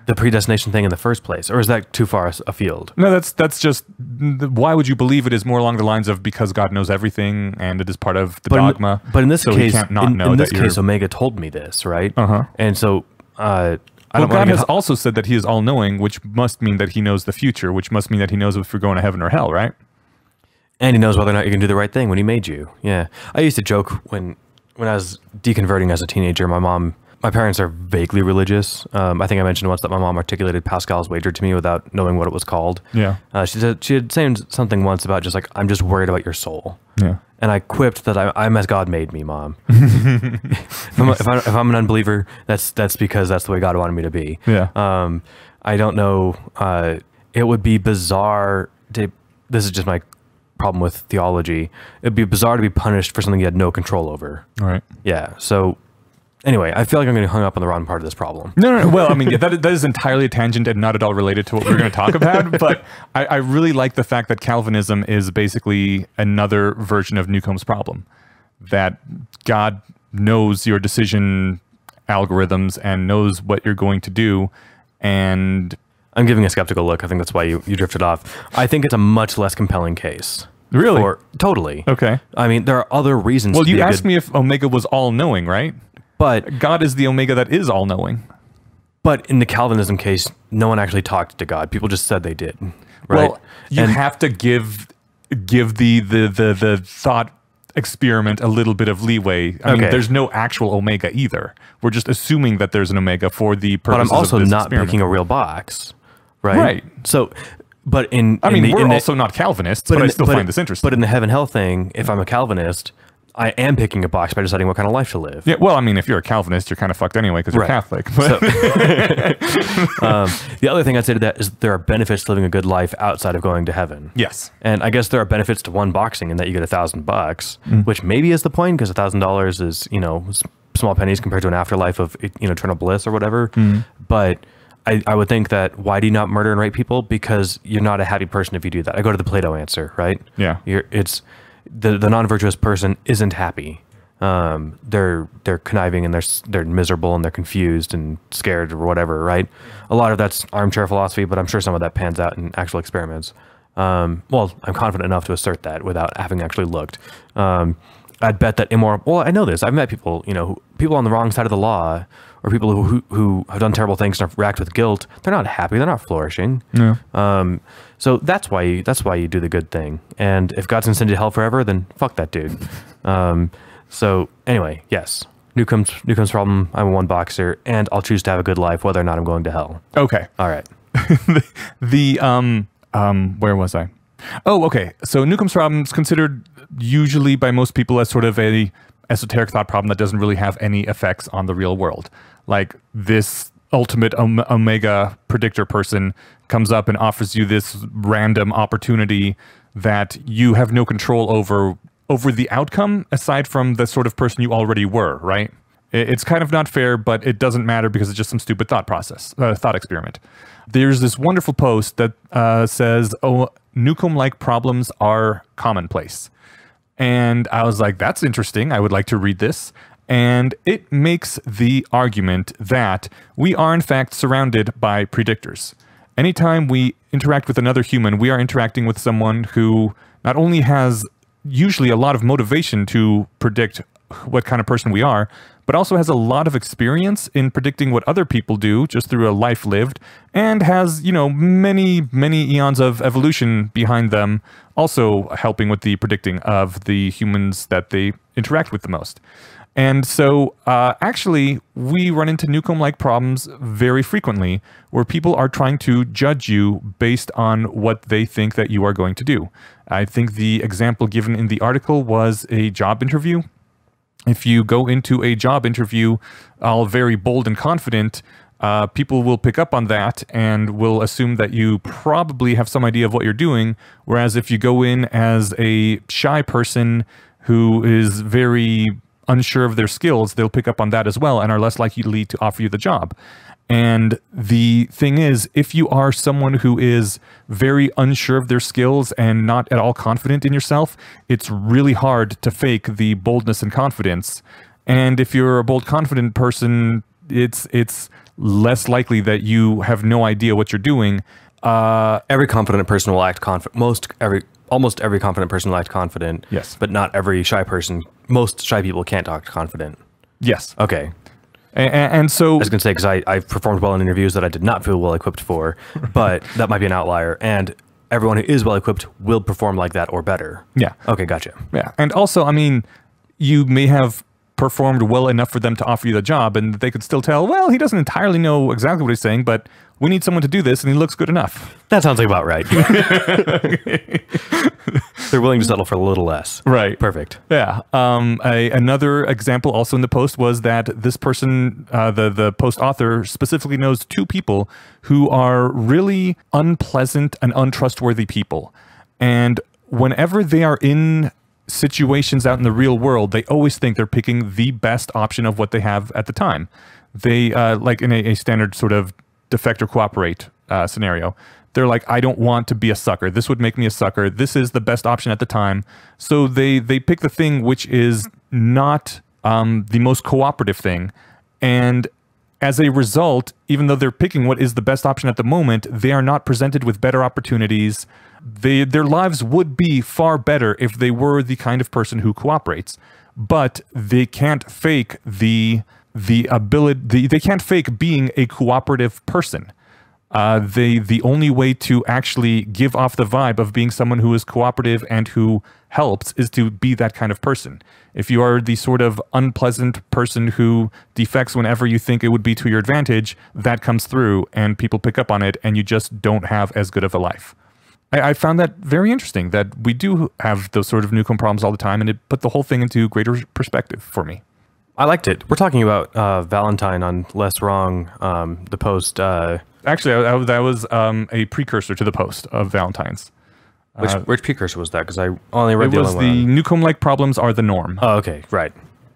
The predestination thing in the first place, or is that too far afield? No, that's just, why would you believe it is more along the lines of because God knows everything and it is part of the dogma. But in this so case, he can't not know in this that case, Omega told me this, right? And so God has also said that he is all-knowing, which must mean that he knows the future, which must mean that he knows if you're going to heaven or hell, right? And he knows whether or not you can do the right thing when he made you. Yeah. I used to joke when I was deconverting as a teenager, my parents are vaguely religious. I think I mentioned once that my mom articulated Pascal's wager to me without knowing what it was called. Yeah. She had said something once about just like, I'm just worried about your soul. Yeah. And I quipped that I'm as God made me, Mom. if I'm an unbeliever, that's because that's the way God wanted me to be. Yeah. I don't know. It would be bizarre to, this is just my problem with theology. It'd be bizarre to be punished for something you had no control over. All right. Yeah. So anyway, I feel like I'm getting hung up on the wrong part of this problem. No. Well, I mean, yeah, that is entirely a tangent and not at all related to what we're going to talk about. But I really like the fact that Calvinism is basically another version of Newcomb's problem. That God knows your decision algorithms and knows what you're going to do. And I'm giving a skeptical look. I think that's why you drifted off. I think it's a much less compelling case. Really? Totally. Okay. I mean, there are other reasons. Well, you asked me if Omega was all-knowing, right? But God is the Omega that is all-knowing. But in the Calvinism case, no one actually talked to God. People just said they did. Right? Well, you have to give the thought experiment a little bit of leeway. I mean, there's no actual Omega either. We're just assuming that there's an Omega for the purposes But I'm also of this not experiment. picking a real box. Right. Right. So, but we're also not Calvinists, but I still find this interesting. But in the heaven-hell thing, if I'm a Calvinist, I am picking a box by deciding what kind of life to live. Yeah, well, I mean, if you're a Calvinist, you're kind of fucked anyway because you're Catholic. So, the other thing I'd say to that is there are benefits to living a good life outside of going to heaven. Yes. And I guess there are benefits to one boxing in that you get $1,000, which maybe is the point because $1,000 is, small pennies compared to an afterlife of, eternal bliss or whatever. But I would think that why do you not murder and rape people? Because you're not a happy person if you do that. I go to the Plato answer, right? Yeah. It's the non-virtuous person isn't happy. They're conniving and they're miserable and they're confused and scared or whatever, right? A lot of that's armchair philosophy, but I'm sure some of that pans out in actual experiments. Well, I'm confident enough to assert that without having actually looked. I'd bet that immoral. Well, I know this. I've met people, people on the wrong side of the law, or people who have done terrible things and are racked with guilt. They're not happy. They're not flourishing. Yeah. So that's why you do the good thing. And if God's gonna send you to hell forever, then fuck that dude. So anyway, yes, Newcomb's problem. I'm a one boxer, and I'll choose to have a good life whether or not I'm going to hell. Okay. All right. Where was I? Oh, okay. So Newcomb's problem is considered usually by most people as sort of a esoteric thought problem that doesn't really have any effects on the real world. Like this ultimate omega predictor person comes up and offers you this random opportunity that you have no control over the outcome, aside from the sort of person you already were, right? It's kind of not fair, but it doesn't matter because it's just some stupid thought experiment. There's this wonderful post that says, oh, Newcomb-like problems are commonplace. And I was like, that's interesting. I would like to read this. And it makes the argument that we are in fact surrounded by predictors. Anytime we interact with another human, we are interacting with someone who not only has usually a lot of motivation to predict what kind of person we are, but also has a lot of experience in predicting what other people do just through a life lived, and has, many, many eons of evolution behind them, also helping with the predicting of the humans that they interact with the most. And so actually, we run into Newcomb-like problems very frequently, where people are trying to judge you based on what they think that you are going to do. I think the example given in the article was a job interview. If you go into a job interview all very bold and confident, people will pick up on that and will assume that you probably have some idea of what you're doing. Whereas if you go in as a shy person who is very unsure of their skills, they'll pick up on that as well and are less likely to offer you the job. And the thing is, if you are someone who is very unsure of their skills and not at all confident in yourself, it's really hard to fake the boldness and confidence. And if you're a bold, confident person, it's less likely that you have no idea what you're doing. Every confident person will act confident. Almost every confident person will act confident. Yes. But not every shy person. Most shy people can't act confident. Yes. Okay. And so I was going to say, because I've performed well in interviews that I did not feel well equipped for, but that might be an outlier. And everyone who is well equipped will perform like that or better. Yeah. Okay, gotcha. Yeah. And also, I mean, you may have performed well enough for them to offer you the job, and they could still tell, well, he doesn't entirely know exactly what he's saying, but we need someone to do this, and he looks good enough. That sounds like about right. They're willing to settle for a little less. Right. Perfect. Yeah. Another example also in the post was that this person, the post author, specifically knows two people who are really unpleasant and untrustworthy people. And whenever they are in situations out in the real world, they always think they're picking the best option of what they have at the time. They, like in a standard sort of defect or cooperate scenario, they're like, I don't want to be a sucker. This would make me a sucker. This is the best option at the time. So they pick the thing which is not the most cooperative thing. And as a result, even though they're picking what is the best option at the moment, they are not presented with better opportunities. Their lives would be far better if they were the kind of person who cooperates. But they can't fake the ability. They can't fake being a cooperative person. The only way to actually give off the vibe of being someone who is cooperative and who helps is to be that kind of person. If you are the sort of unpleasant person who defects whenever you think it would be to your advantage, that comes through and people pick up on it, and you just don't have as good of a life. I found that very interesting, that we do have those sort of Newcomb problems all the time, and it put the whole thing into greater perspective for me. I liked it. We're talking about Valentine on Less Wrong, the post. Actually, that was a precursor to the post of Valentine's. Which precursor was that? Because I only read the other one. It was the Newcomb-like problems are the norm. Oh, okay, right.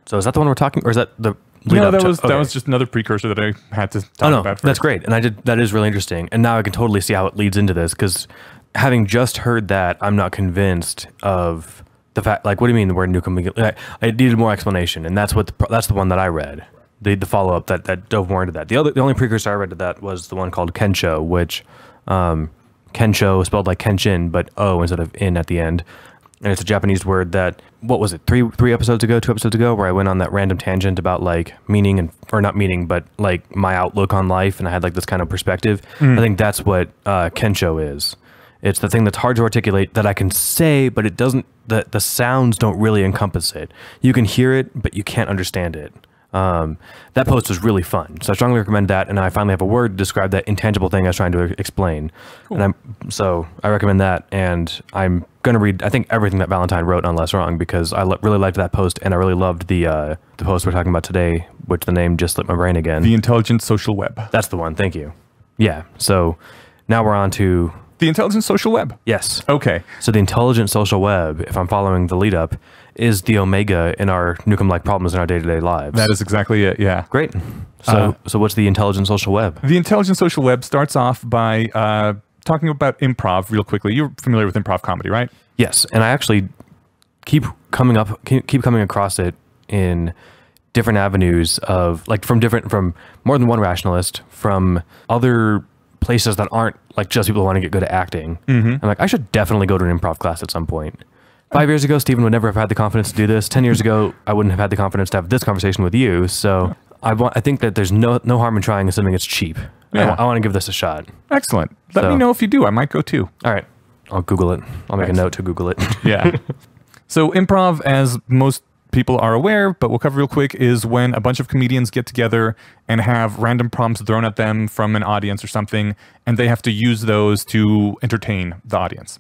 So is that the one we're talking, or is that the lead No, up to... that was just another precursor that I had to talk about first. That's great. And that is really interesting. And now I can totally see how it leads into this, because having just heard that, I'm not convinced of the fact, like, what do you mean the word Nukem? I needed more explanation, and that's the one that I read. The follow-up that dove more into that. The only precursor I read to that was the one called Kensho, which Kensho spelled like Kenshin, but O instead of in at the end. And it's a Japanese word that, what was it, two episodes ago, where I went on that random tangent about like meaning or not meaning, but like my outlook on life, and I had like this kind of perspective. I think that's what Kensho is. It's the thing that's hard to articulate that I can say, but it doesn't, the sounds don't really encompass it. You can hear it, but you can't understand it. That post was really fun. So I strongly recommend that. And I finally have a word to describe that intangible thing I was trying to explain. Cool. And so I recommend that. And I'm going to read, I think, everything that Valentine wrote on Less Wrong, because I really liked that post. And I really loved the post we're talking about today, which the name just slipped my brain again. The Intelligent Social Web. That's the one. Thank you. Yeah. So now we're on to... The Intelligent Social Web? Yes. Okay. So the Intelligent Social Web, if I'm following the lead up, is the omega in our Nukem-like problems in our day-to-day lives. That is exactly it, yeah. Great. So what's the Intelligent Social Web? The Intelligent Social Web starts off by talking about improv real quickly. You're familiar with improv comedy, right? Yes, and I actually keep coming across it in different avenues of, like, from more than one rationalist, from other places that aren't like just people who want to get good at acting. I'm like, I should definitely go to an improv class at some point. 5 years ago, Stephen would never have had the confidence to do this. 10 years ago, I wouldn't have had the confidence to have this conversation with you. So I think that there's no harm in trying something that's cheap. Yeah. I want to give this a shot. Excellent. Let me know if you do. I might go too. All right. I'll Google it. I'll make a note to Google it. Yeah. So improv, as most people are aware, but we'll cover real quick, is when a bunch of comedians get together and have random prompts thrown at them from an audience or something, and they have to use those to entertain the audience.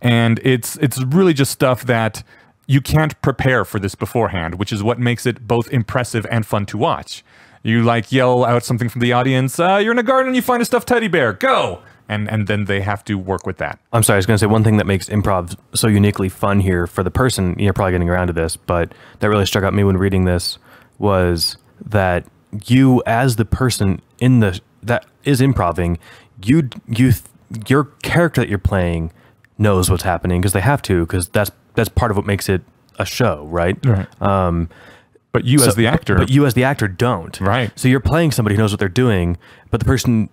And it's really just stuff that you can't prepare for this beforehand, which is what makes it both impressive and fun to watch. You like yell out something from the audience, you're in a garden, you find a stuffed teddy bear, go! And then they have to work with that. I'm sorry, I was going to say one thing that makes improv so uniquely fun here for the person, you're probably getting around to this, but that really struck out me when reading this, was that you, as the person that is improving, your character that you're playing knows what's happening, because they have to, because that's part of what makes it a show, right? Right. But you as the actor don't. Right. So you're playing somebody who knows what they're doing, but the person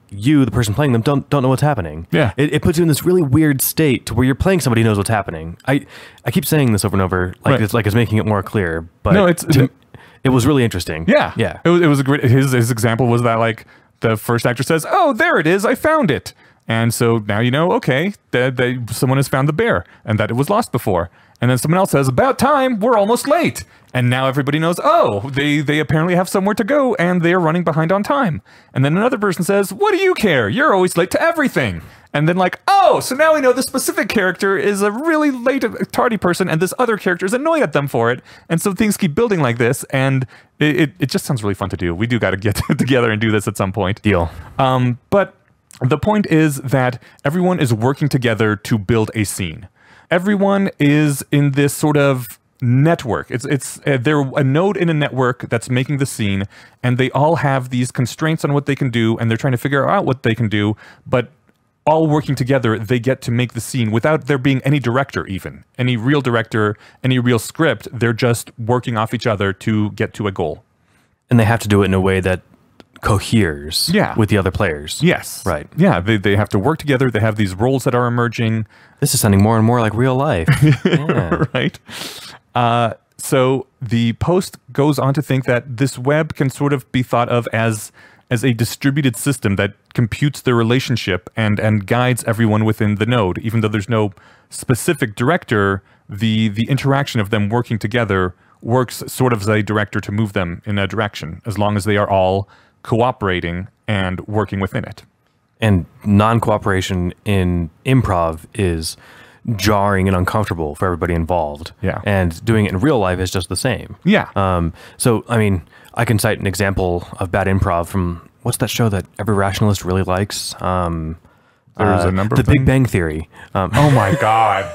playing them don't know what's happening. Yeah. It puts you in this really weird state to where you're playing somebody who knows what's happening. I keep saying this over and over, like right. It's making it more clear, but no, it was really interesting. Yeah. Yeah. It was a great, his example was that, like, the first actor says, "Oh, there it is, I found it." And so now you know, okay, someone has found the bear and that it was lost before. And then someone else says, "About time, we're almost late." And now everybody knows, oh, they apparently have somewhere to go and they are running behind on time. And then another person says, "What do you care? You're always late to everything." And then, like, oh, so now we know this specific character is a really late, tardy person, and this other character is annoyed at them for it. And so things keep building like this, and it just sounds really fun to do. We do got to get together and do this at some point. Deal. But the point is that everyone is working together to build a scene. Everyone is in this sort of network. They're a node in a network that's making the scene, and they all have these constraints on what they can do, and they're trying to figure out what they can do, but all working together, they get to make the scene without there being any director, even any real director, any real script. They're just working off each other to get to a goal. And they have to do it in a way that coheres with the other players. Yes. Right. Yeah, they have to work together. They have these roles that are emerging. This is sounding more and more like real life. Yeah. Right. So the post goes on to think that this web can sort of be thought of as a distributed system that computes the relationship and guides everyone within the node. Even though there's no specific director, the interaction of them working together works sort of as a director to move them in a direction, as long as they are all cooperating and working within it. And non-cooperation in improv is jarring and uncomfortable for everybody involved. Yeah. And doing it in real life is just the same. Yeah. So, I mean, I can cite an example of bad improv from, what's that show that every rationalist really likes? There's a number of The Big Bang Theory. Oh my God.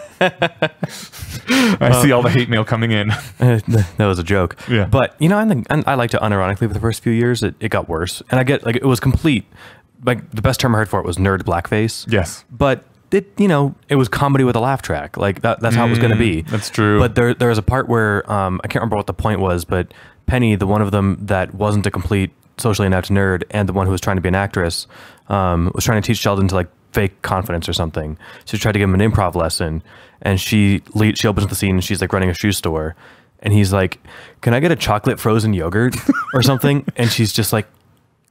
I see all the hate mail coming in. That was a joke. Yeah. But, you know, I like to unironically, for the first few years, it got worse. And I get, like, it was complete. Like, the best term I heard for it was nerd blackface. Yes. But it was comedy with a laugh track. Like that's how it was going to be. That's true. But there was a part where I can't remember what the point was, but Penny, the one of them that wasn't a complete socially inept nerd, and the one who was trying to be an actress, was trying to teach Sheldon to like fake confidence or something. So she tried to give him an improv lesson, and she opens the scene and she's like running a shoe store, and he's like, "Can I get a chocolate frozen yogurt or something?" And she's just like,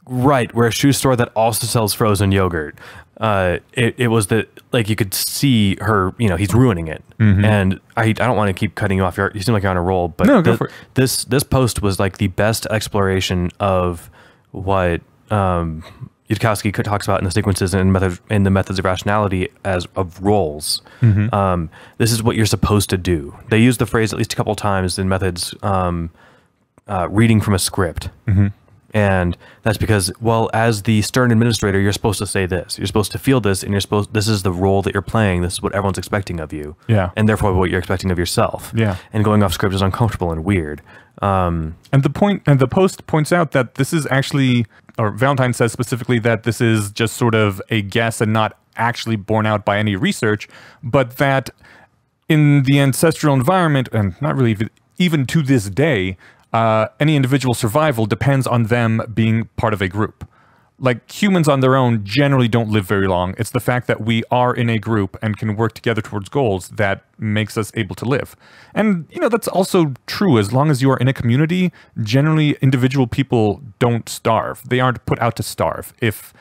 "Right, we're a shoe store that also sells frozen yogurt." It was that, like, you could see her, you know, he's ruining it. And I don't want to keep cutting you off. You seem like you're on a roll, but no, go for it. This post was like the best exploration of what Yudkowsky talks about in the sequences and in the methods of rationality as of roles. This is what you're supposed to do. They use the phrase at least a couple times in methods, reading from a script. And that's because, well, as the stern administrator, you're supposed to say this. You're supposed to feel this, and this is the role that you're playing. This is what everyone's expecting of you. Yeah. And therefore what you're expecting of yourself. Yeah. And going off script is uncomfortable and weird. And the post points out that this is actually, or Valentine says specifically that this is just sort of a guess and not actually borne out by any research, but that in the ancestral environment, and not really even to this day, any individual survival depends on them being part of a group. Like, humans on their own generally don't live very long. It's the fact that we are in a group and can work together towards goals that makes us able to live. And, you know, that's also true. As long as you are in a community, generally individual people don't starve. They aren't put out to starve. If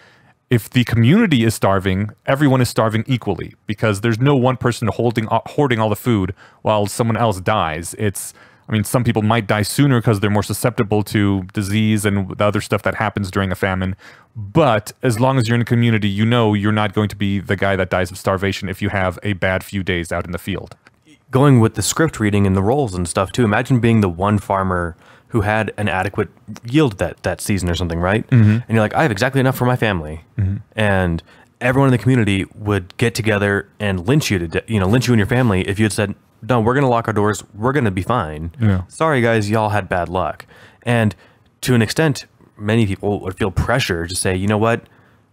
the community is starving, everyone is starving equally, because there's no one person hoarding all the food while someone else dies. I mean, some people might die sooner because they're more susceptible to disease and the other stuff that happens during a famine. But as long as you're in a community, you know you're not going to be the guy that dies of starvation if you have a bad few days out in the field. Going with the script reading and the roles and stuff too, imagine being the one farmer who had an adequate yield that season or something, right? And you're like, I have exactly enough for my family. And everyone in the community would get together and lynch you and your family if you had said, no, we're going to lock our doors. We're going to be fine. Yeah. Sorry, guys, y'all had bad luck. And to an extent, many people would feel pressure to say, you know what,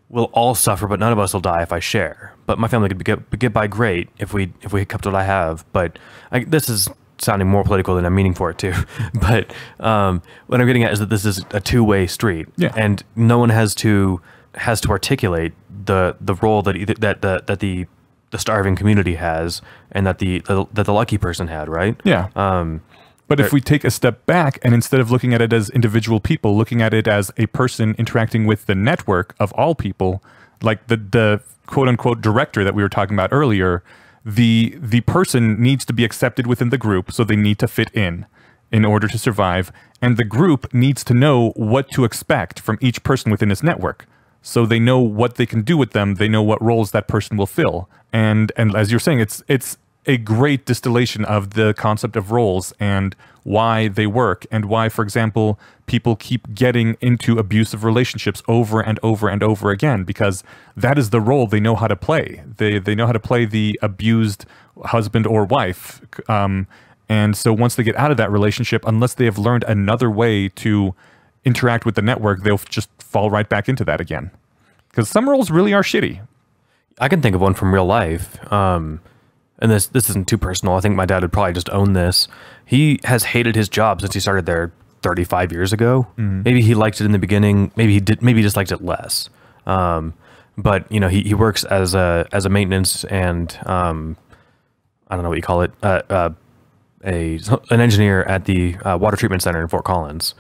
we'll all suffer, but none of us will die if I share. But my family could get by great if we kept what I have. But this is sounding more political than I'm meaning for it to. But what I'm getting at is that this is a two-way street, and no one has to articulate the role that the starving community has, and that the lucky person had, right? Yeah. But if we take a step back, and instead of looking at it as individual people, looking at it as a person interacting with the network of all people, like the quote unquote director that we were talking about earlier, the person needs to be accepted within the group, so they need to fit in order to survive, and the group needs to know what to expect from each person within its network. So they know what they can do with them. They know what roles that person will fill. And as you're saying, it's a great distillation of the concept of roles and why they work, and why, for example, people keep getting into abusive relationships over and over and over again, because that is the role they know how to play. They know how to play the abused husband or wife. And so once they get out of that relationship, unless they have learned another way to interact with the network, they'll just fall right back into that again. Because some roles really are shitty. I can think of one from real life. And this isn't too personal. I think my dad would probably just own this. He has hated his job since he started there 35 years ago. Maybe he liked it in the beginning. Maybe he just liked it less. But you know, he works as a maintenance and I don't know what you call it. An engineer at the water treatment center in Fort Collins.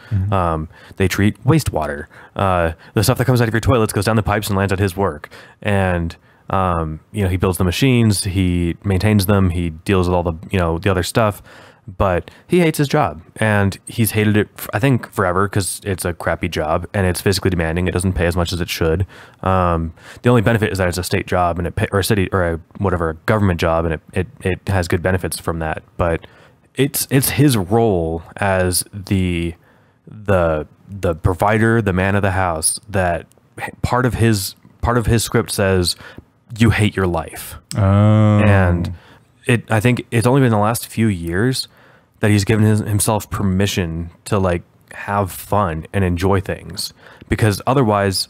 They treat wastewater. The stuff that comes out of your toilets goes down the pipes and lands at his work. And you know, he builds the machines, he maintains them, he deals with all the the other stuff. But he hates his job, and he's hated it, I think, forever, because it's a crappy job and it's physically demanding. It doesn't pay as much as it should. The only benefit is that it's a state job and or a city or a government job, and it has good benefits from that. But it's his role as the provider, the man of the house, that part of his script says you hate your life. And I think it's only been the last few years that he's given himself permission to like have fun and enjoy things, because otherwise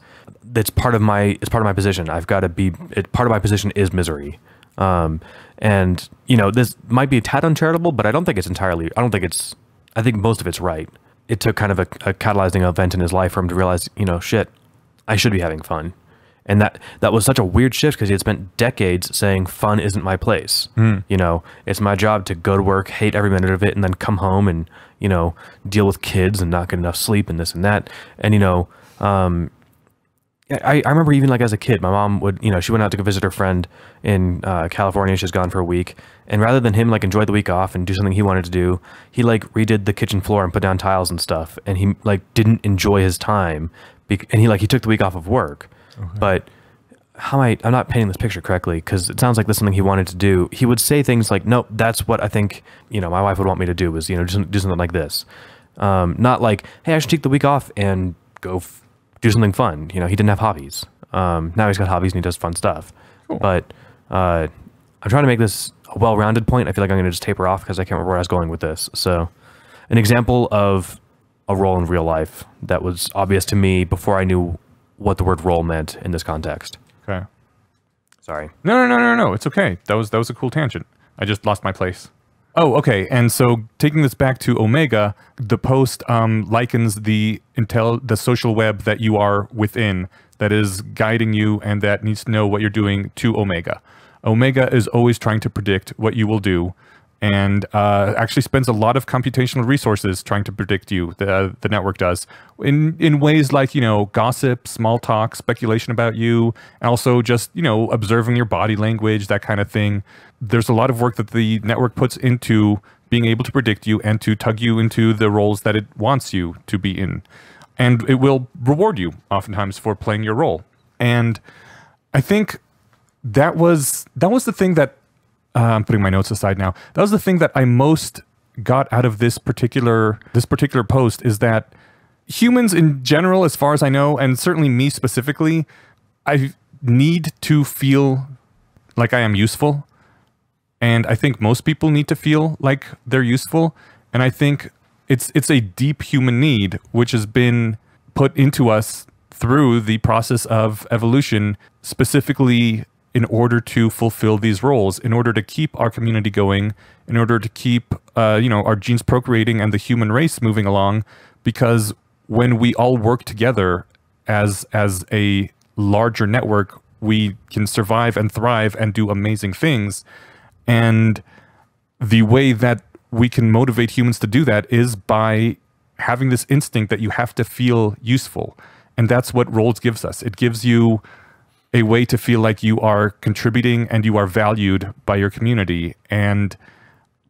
it's part of my position. I've got to be, part of my position is misery. And you know, this might be a tad uncharitable, but I don't think it's I think most of it's right. It took kind of a catalyzing event in his life for him to realize, you know, shit, I should be having fun. And that was such a weird shift, because he had spent decades saying fun isn't my place. You know, it's my job to go to work, hate every minute of it, and then come home and, you know, deal with kids and not get enough sleep and this and that. And, you know, I remember even like as a kid, my mom would, you know, she went out to go visit her friend in California. She's gone for a week. And rather than him like enjoy the week off and do something he wanted to do, he like redid the kitchen floor and put down tiles and stuff. And he like didn't enjoy his time. And he took the week off of work. Okay. But I'm not painting this picture correctly, because it sounds like this is something he wanted to do. He would say things like, no, that's what I think, you know, my wife would want me to do, is, you know, do something like this. Not like, hey, I should take the week off and go do something fun. You know, he didn't have hobbies. Now he's got hobbies and he does fun stuff. Cool. But I'm trying to make this a well-rounded point. I feel like I'm going to just taper off because I can't remember where I was going with this. So an example of a role in real life that was obvious to me before I knew what the word role meant in this context. Okay. Sorry. No. It's okay. That was a cool tangent. I just lost my place. Oh, okay. And so taking this back to Omega, the post likens the social web that you are within, that is guiding you and that needs to know what you're doing, to Omega. Omega is always trying to predict what you will do, and actually spends a lot of computational resources trying to predict you. The network does in ways like, you know, gossip, small talk, speculation about you, and also just, you know, observing your body language, that kind of thing. There's a lot of work that the network puts into being able to predict you and to tug you into the roles that it wants you to be in, and it will reward you oftentimes for playing your role. And I think that was the thing that I'm putting my notes aside now. That was the thing that I most got out of this particular post, is that humans in general, as far as I know, and certainly me specifically, I need to feel like I am useful. And I think most people need to feel like they're useful. And I think it's a deep human need, which has been put into us through the process of evolution, specifically in order to fulfill these roles, in order to keep our community going, in order to keep you know, our genes procreating and the human race moving along. Because when we all work together as a larger network, we can survive and thrive and do amazing things. And the way that we can motivate humans to do that is by having this instinct that you have to feel useful. And that's what roles gives us. It gives you a way to feel like you are contributing and you are valued by your community. And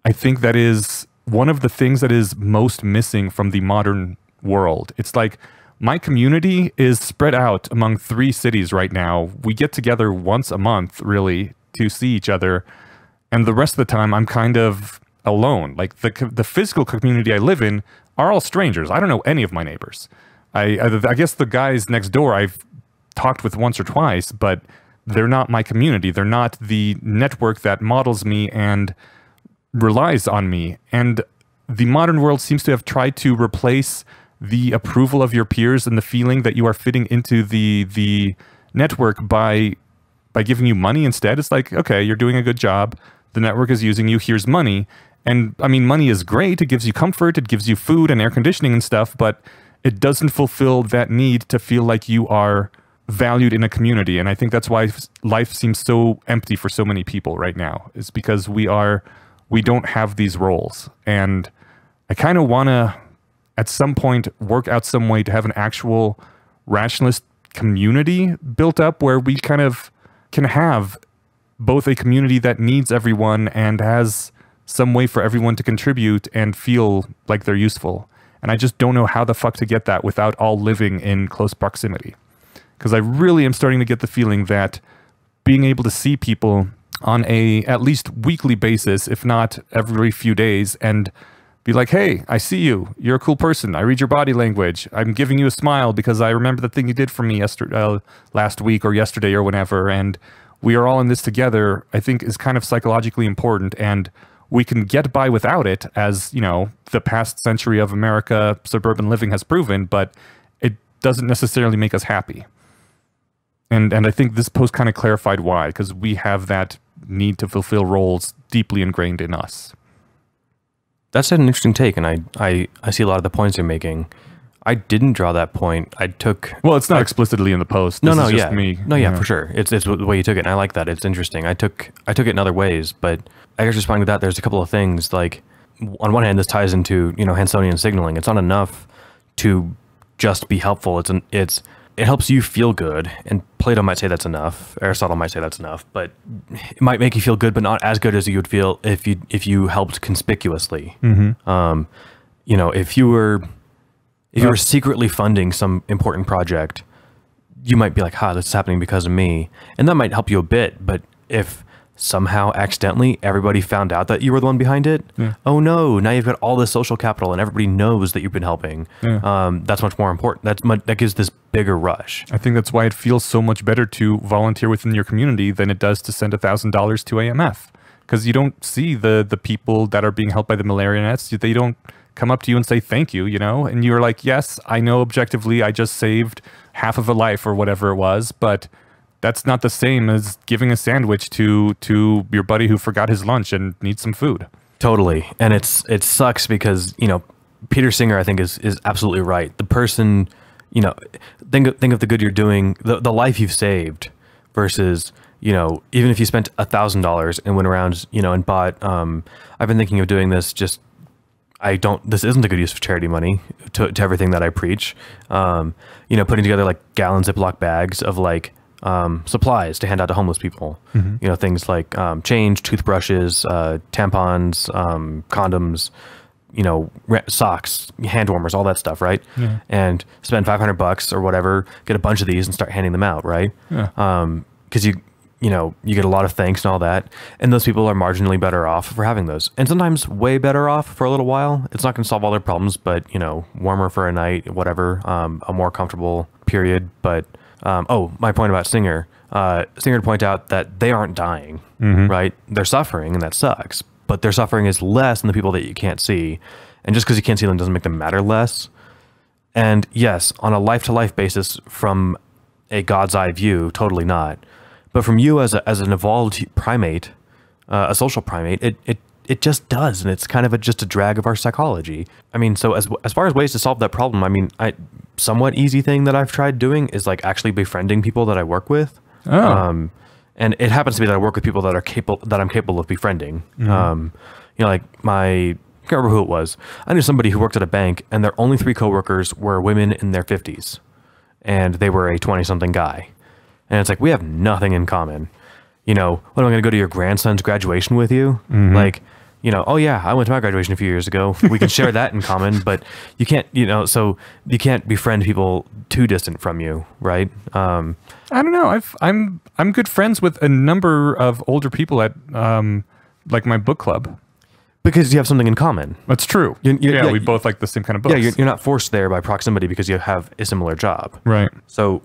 I think that is one of the things that is most missing from the modern world. It's like, my community is spread out among 3 cities right now. We get together once a month, really, to see each other. And the rest of the time, I'm kind of alone. Like, the physical community I live in are all strangers. I don't know any of my neighbors. I guess the guys next door I've talked with once or twice, but they're not my community. They're not the network that models me and relies on me. And the modern world seems to have tried to replace the approval of your peers and the feeling that you are fitting into the network by giving you money instead. It's like, okay, you're doing a good job. The network is using you. Here's money. And I mean, money is great. It gives you comfort. It gives you food and air conditioning and stuff, but it doesn't fulfill that need to feel like you are valued in a community. And I think that's why life seems so empty for so many people right now, is because we don't have these roles. And I kind of want to, at some point, work out some way to have an actual rationalist community built up where we kind of can have both a community that needs everyone and has some way for everyone to contribute and feel like they're useful. And I just don't know how the fuck to get that without all living in close proximity. Because I really am starting to get the feeling that being able to see people on a at least weekly basis, if not every few days, and be like, hey, I see you. You're a cool person. I read your body language. I'm giving you a smile because I remember the thing you did for me last week or yesterday or whenever, and we are all in this together, I think is kind of psychologically important, and we can get by without it, as, you know, the past century of America suburban living has proven, but it doesn't necessarily make us happy. And I think this post kind of clarified why, because we have that need to fulfill roles deeply ingrained in us. That's an interesting take, and I see a lot of the points you're making. I didn't draw that point. I took... Well, it's not explicitly in the post. No, This no, is just yeah. me. No, yeah, for sure. It's the way you took it, and I like that. It's interesting. I took it in other ways, but I guess responding to that, there's a couple of things. Like, on one hand, this ties into, you know, Hansonian signaling. It's not enough to just be helpful. It helps you feel good, and Plato might say that's enough. Aristotle might say that's enough, but it might make you feel good, but not as good as you would feel if you helped conspicuously. Mm-hmm. You know, if you were secretly funding some important project, you might be like, this is happening because of me. And that might help you a bit. But if somehow accidentally everybody found out that you were the one behind it, oh no, now you've got all this social capital and everybody knows that you've been helping. That's much more important. That gives this bigger rush. I think that's why it feels so much better to volunteer within your community than it does to send $1,000 to AMF. Because you don't see the people that are being helped by the malaria nets. They don't come up to you and say thank you, you know, and you're like, yes, I know objectively I just saved half of a life or whatever it was, but that's not the same as giving a sandwich to your buddy who forgot his lunch and needs some food. Totally. And it sucks because, you know, Peter Singer, I think, is absolutely right. The person, you know, think of the good you're doing, the life you've saved versus, you know, even if you spent $1,000 and went around, you know, and bought, I've been thinking of doing this just, this isn't a good use of charity money to everything that I preach. You know, putting together like gallon Ziploc bags of like supplies to hand out to homeless people. You know, things like change, toothbrushes, tampons, condoms, you know, socks, hand warmers, all that stuff, right? And spend $500 or whatever, get a bunch of these and start handing them out, right? Because you know, you get a lot of thanks and all that. And those people are marginally better off for having those. And sometimes way better off for a little while. It's not going to solve all their problems, but, you know, warmer for a night, whatever, a more comfortable period. But, my point about Singer. Singer would point out that they aren't dying, right? They're suffering, and that sucks. But their suffering is less than the people that you can't see. And just because you can't see them doesn't make them matter less. And yes, on a life-to-life basis, from a God's eye view, totally not. But from you as an evolved primate, a social primate, it just does, and it's kind of just a drag of our psychology. I mean, so as far as ways to solve that problem, I mean, somewhat easy thing that I've tried doing is like actually befriending people that I work with. And it happens to be that I work with people that I'm capable of befriending. You know, like I can't remember who it was. I knew somebody who worked at a bank, and their only 3 coworkers were women in their 50s, and they were a 20-something guy. And it's like, we have nothing in common. You know, what am I going to go to your grandson's graduation with you? Like, you know, oh yeah, I went to my graduation a few years ago. We can share that in common, but you can't, you know, so you can't befriend people too distant from you, right? I don't know. I'm good friends with a number of older people at like my book club. Because you have something in common. That's true. We both like the same kind of books. Yeah, you're not forced there by proximity because you have a similar job. Right. So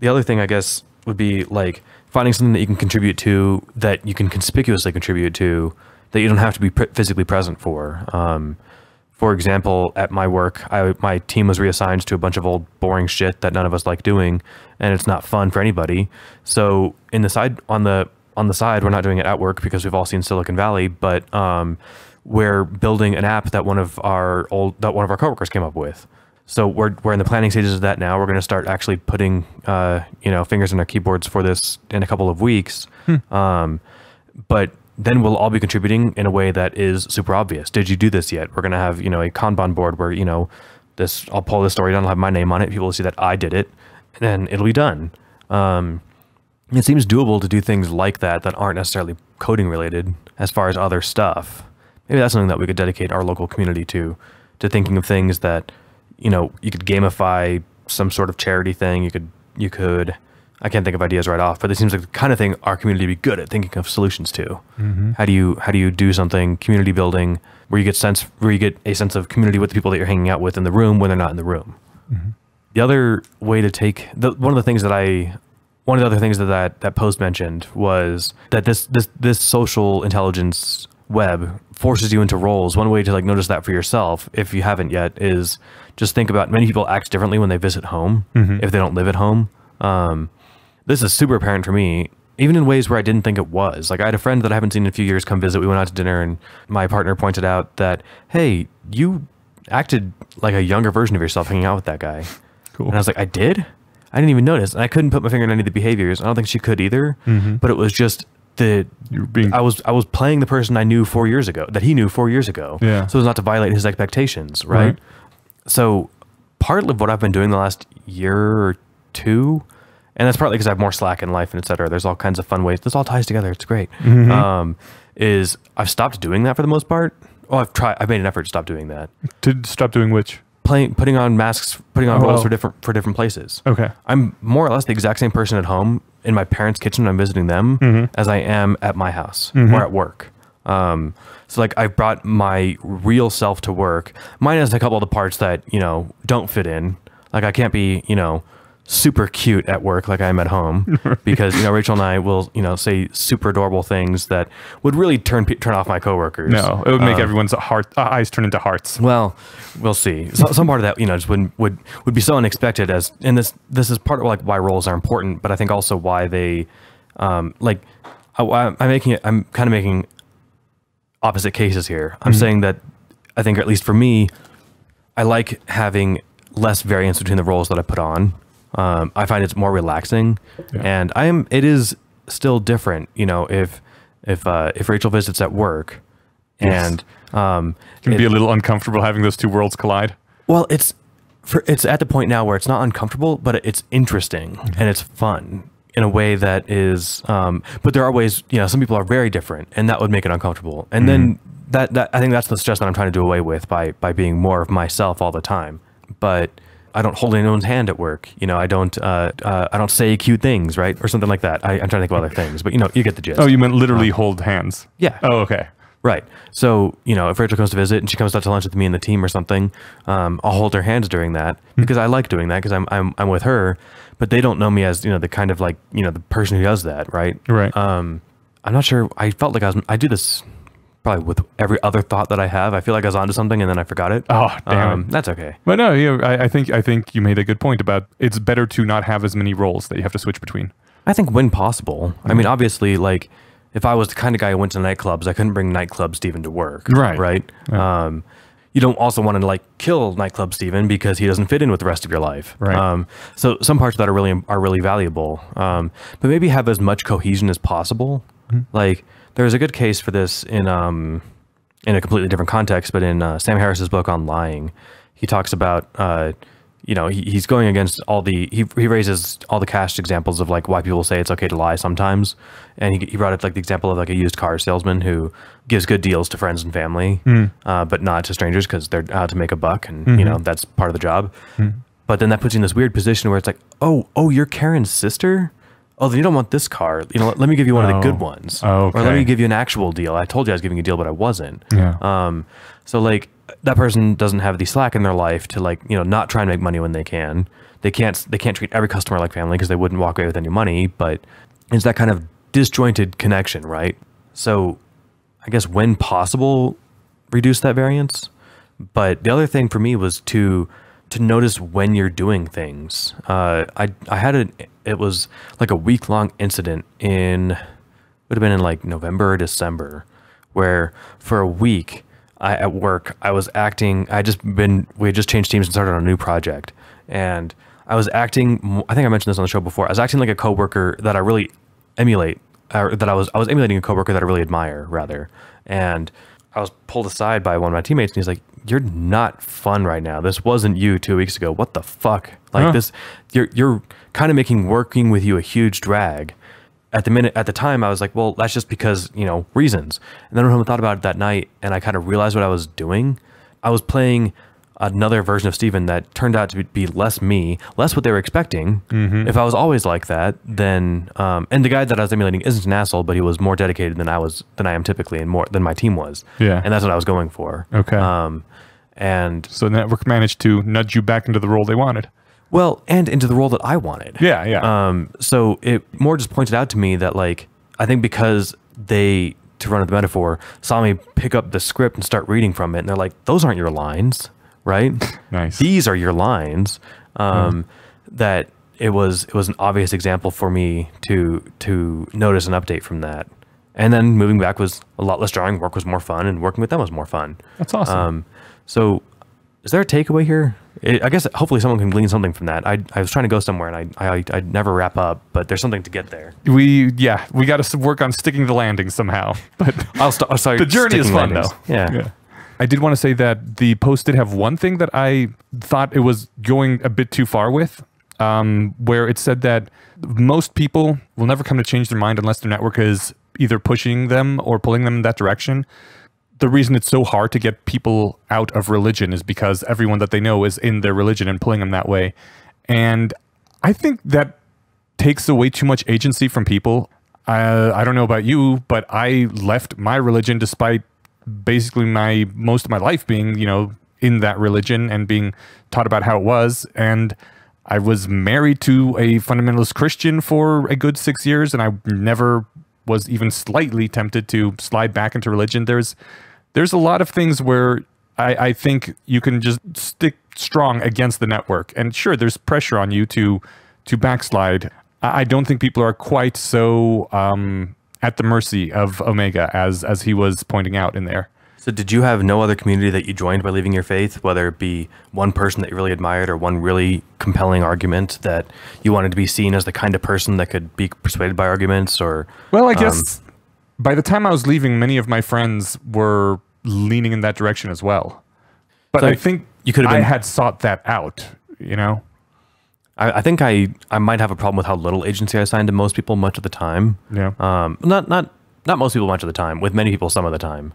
the other thing, I guess, would be like finding something that you can contribute to, that you can conspicuously contribute to, that you don't have to be physically present for. For example, at my work, my team was reassigned to a bunch of old boring shit that none of us like doing, and it's not fun for anybody. So on the side, we're not doing it at work because we've all seen Silicon Valley, but we're building an app that one of our coworkers came up with. So we're in the planning stages of that now. We're going to start actually putting fingers on our keyboards for this in a couple of weeks. But then we'll all be contributing in a way that is super obvious. Did you do this yet? We're going to have, you know, a Kanban board where, you know, I'll pull this story down, I'll have my name on it. People will see that I did it, and then it'll be done. It seems doable to do things like that aren't necessarily coding related as far as other stuff. Maybe that's something that we could dedicate our local community to thinking of things that, you know, you could gamify some sort of charity thing. You could, I can't think of ideas right off, but it seems like the kind of thing our community would be good at thinking of solutions to. How do you do something community building where you get a sense of community with the people that you're hanging out with in the room when they're not in the room? The other way to take one of the things that one of the other things that post mentioned was that this social intelligence web forces you into roles. One way to like notice that for yourself, if you haven't yet, is just think about many people act differently when they visit home, if they don't live at home. This is super apparent for me, even in ways where I didn't think it was. Like I had a friend that I haven't seen in a few years come visit. We went out to dinner and my partner pointed out that, hey, you acted like a younger version of yourself hanging out with that guy. Cool. And I was like, I did? I didn't even notice. And I couldn't put my finger on any of the behaviors. I don't think she could either, but it was just I was playing the person I knew 4 years ago, that he knew 4 years ago. Yeah. So as not to violate his expectations, right? So part of what I've been doing the last year or two, and that's partly because I have more slack in life and et cetera. There's all kinds of fun ways. This all ties together. It's great. Is I've stopped doing that for the most part. Oh, I've made an effort to stop doing that. To stop doing which? Putting on masks, putting on roles for different places. Okay. I'm more or less the exact same person at home in my parents' kitchen when I'm visiting them as I am at my house or at work. So like I brought my real self to work, minus a couple of the parts that, you know, don't fit in. Like I can't be, you know, super cute at work like I am at home because, you know, Rachel and I will, you know, say super adorable things that would really turn off my coworkers. No, it would make everyone's eyes turn into hearts. Well, we'll see. Some part of that, you know, just would be so unexpected and this is part of like why roles are important, but I think also why they, I'm kind of making opposite cases here. I'm saying that I think, at least for me, I like having less variance between the roles that I put on. I find it's more relaxing, and it is still different, you know, if Rachel visits at work and, Can be a little uncomfortable having those two worlds collide. Well, it's at the point now where it's not uncomfortable, but it's interesting and it's fun in a way that is, but there are ways, you know, some people are very different and that would make it uncomfortable. And then that I think that's the stress that I'm trying to do away with by being more of myself all the time. But I don't hold anyone's hand at work. You know, I don't say cute things, right? Or something like that. I'm trying to think of other things, but you know, you get the gist. Oh, you meant literally hold hands? Yeah. Oh, okay. Right. So, you know, if Rachel comes to visit and she comes out to lunch with me and the team or something, I'll hold her hands during that because I like doing that because I'm with her, but they don't know me as, you know, the kind of like, you know, the person who does that. Right. Right. I'm not sure. I felt like I do this probably with every other thought that I have. I feel like I was onto something and then I forgot it. Oh, damn it. That's okay. But no, yeah, I think you made a good point about it's better to not have as many roles that you have to switch between. I think when possible. I mean, obviously, like, if I was the kind of guy who went to nightclubs, I couldn't bring nightclub Steven to work. Right. Right. Yeah. You don't also want to like kill nightclub Steven because he doesn't fit in with the rest of your life. Right. So some parts of that are really valuable. But maybe have as much cohesion as possible. Like there's a good case for this in a completely different context, but in Sam Harris's book on lying, he talks about, you know, he's going against he raises all the cast examples of like why people say it's okay to lie sometimes. And he brought up like the example of like a used car salesman who gives good deals to friends and family, but not to strangers because they're out to make a buck. And, you know, that's part of the job. But then that puts you in this weird position where it's like, oh, you're Karen's sister? Oh, then you don't want this car. You know, let me give you one of the good ones. Oh, okay. Or let me give you an actual deal. I told you I was giving you a deal, but I wasn't. Yeah. So like that person doesn't have the slack in their life to like, you know, not try and make money when they can. They can't treat every customer like family because they wouldn't walk away with any money, but it's that kind of disjointed connection, right? So I guess when possible, reduce that variance. But the other thing for me was to notice when you're doing things. I had it was like a week-long incident would have been in like November or December, where for a week at work I was acting. We had just changed teams and started on a new project, and I was acting. I think I mentioned this on the show before. I was acting like a coworker that I really emulate, or that I was emulating a coworker that I really admire, rather, and I was pulled aside by one of my teammates and he's like, "You're not fun right now. This wasn't you 2 weeks ago. What the fuck? Like this, you're kind of making working with you a huge drag." At the time, I was like, well, that's just because, you know, reasons. And then when I thought about it that night and I kind of realized what I was doing, I was playing another version of Steven that turned out to be less me, less what they were expecting. If I was always like that, then, and the guy that I was emulating isn't an asshole, but he was more dedicated than I am typically, and more than my team was. Yeah. And that's what I was going for. Okay. And so the network managed to nudge you back into the role they wanted. Well, and into the role that I wanted. Yeah, yeah. So it more just pointed out to me that, like, I think because they, to run with the metaphor, saw me pick up the script and start reading from it, and they're like, those aren't your lines, right? Nice. These are your lines. That it was an obvious example for me to notice an update from that. And then moving back was a lot less drawing work, was more fun, and working with them was more fun. That's awesome. So is there a takeaway here? I guess hopefully someone can glean something from that. I was trying to go somewhere, and I never wrap up, but there's something to get there. We got to work on sticking the landing somehow. But I'll start. The journey is fun, landings. though. Yeah. I did want to say that the post did have one thing that I thought it was going a bit too far with, where it said that most people will never come to change their mind unless their network is either pushing them or pulling them in that direction. The reason it's so hard to get people out of religion is because everyone that they know is in their religion and pulling them that way. And I think that takes away too much agency from people. I don't know about you, but I left my religion despite basically most of my life being, in that religion and being taught about how it was. And I was married to a fundamentalist Christian for a good 6 years, and I never was even slightly tempted to slide back into religion. There's a lot of things where I think you can just stick strong against the network. And sure, there's pressure on you to backslide. I don't think people are quite so at the mercy of Omega as he was pointing out in there. So did you have no other community that you joined by leaving your faith, whether it be one person that you really admired or one really compelling argument that you wanted to be seen as the kind of person that could be persuaded by arguments? Or well, I guess by the time I was leaving, many of my friends were leaning in that direction as well. But so I think I had sought that out, I think I might have a problem with how little agency I assigned to most people much of the time. Yeah. Not most people much of the time, with many people some of the time.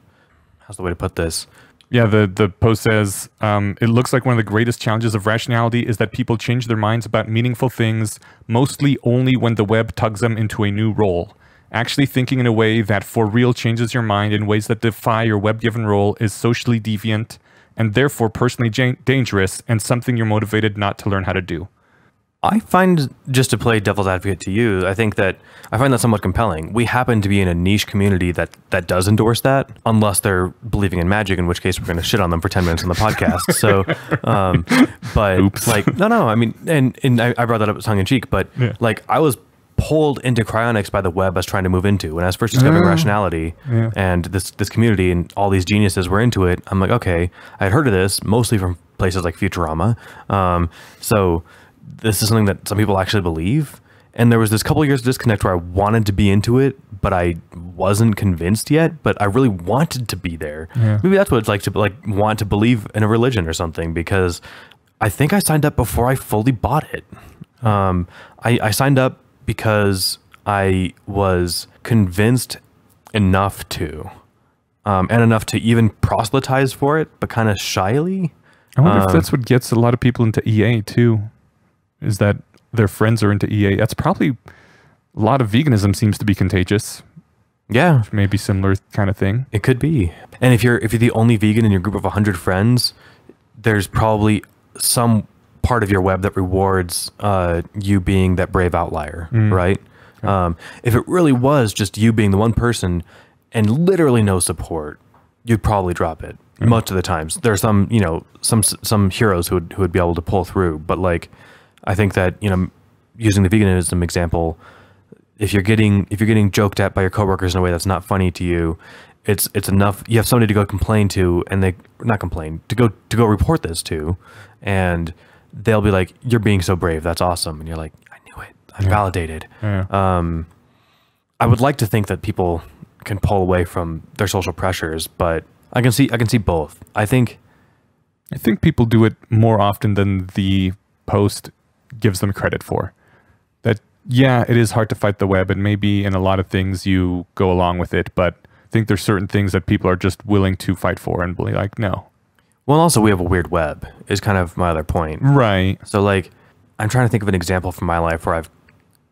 How's the way to put this? Yeah, the post says, it looks like one of the greatest challenges of rationality is that people change their minds about meaningful things, mostly only when the web tugs them into a new role. Actually thinking in a way that for real changes your mind in ways that defy your web-given role is socially deviant and therefore personally dangerous and something you're motivated not to learn how to do. I find, just to play devil's advocate to you, I find that somewhat compelling. We happen to be in a niche community that does endorse that, unless they're believing in magic, in which case we're going to shit on them for 10 minutes on the podcast. So, but oops. I mean, and I brought that up tongue in cheek, but yeah. I was pulled into cryonics by the web I was trying to move into. When I was first discovering rationality and this community and all these geniuses were into it, I'm like, okay, I had heard of this mostly from places like Futurama. So this is something that some people actually believe. And there was this couple of years of disconnect where I wanted to be into it, but I wasn't convinced yet, but I really wanted to be there. Yeah. Maybe that's what it's like to want to believe in a religion or something, because I think I signed up before I fully bought it. I signed up because I was convinced enough to, and enough to even proselytize for it, but kind of shyly. I wonder if that's what gets a lot of people into EA too, is that their friends are into EA. That's probably, a lot of veganism seems to be contagious. Yeah. Maybe similar kind of thing. It could be. And if you're the only vegan in your group of 100 friends, there's probably some part of your web that rewards you being that brave outlier, right? Okay. If it really was just you being the one person and literally no support, you'd probably drop it most of the times. There are some, some heroes who would be able to pull through, but I think that, using the veganism example, if you're getting joked at by your coworkers in a way that's not funny to you, it's enough. You have somebody to go complain to, and to go report this to, and they'll be like, "You're being so brave. That's awesome." And you're like, "I knew it. I'm validated." Yeah. I would like to think that people can pull away from their social pressures, but I can see both. I think people do it more often than the post gives them credit for. That, yeah, it is hard to fight the web, and maybe in a lot of things you go along with it, but I think there's certain things that people are just willing to fight for and be like, no. Well, also we have a weird web is kind of my other point. Right. So I'm trying to think of an example from my life where I've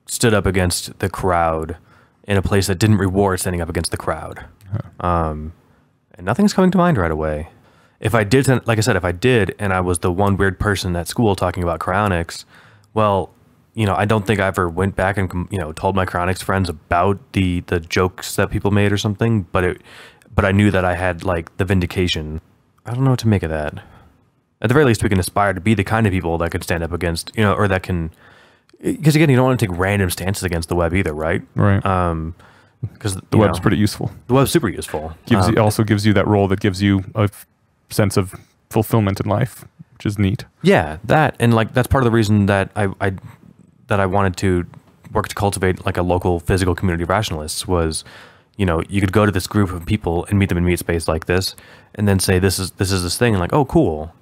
stood up against the crowd in a place that didn't reward standing up against the crowd. And nothing's coming to mind right away. if I did, like I said, if I did, and I was the one weird person at school talking about cryonics, well, I don't think I ever went back and told my cryonics friends about the jokes that people made or something. But I knew that I had like the vindication. I don't know what to make of that. At the very least, we can aspire to be the kind of people that can stand up against, or that can, because again, you don't want to take random stances against the web either, right? Right. Because the web's pretty useful. The web's super useful. Also gives you that role that gives you a sense of fulfillment in life, which is neat. Yeah, that, and like that's part of the reason that I wanted to work to cultivate like a local physical community of rationalists was, you could go to this group of people and meet them in meet space like this, and then say this is this thing, and like, oh, cool.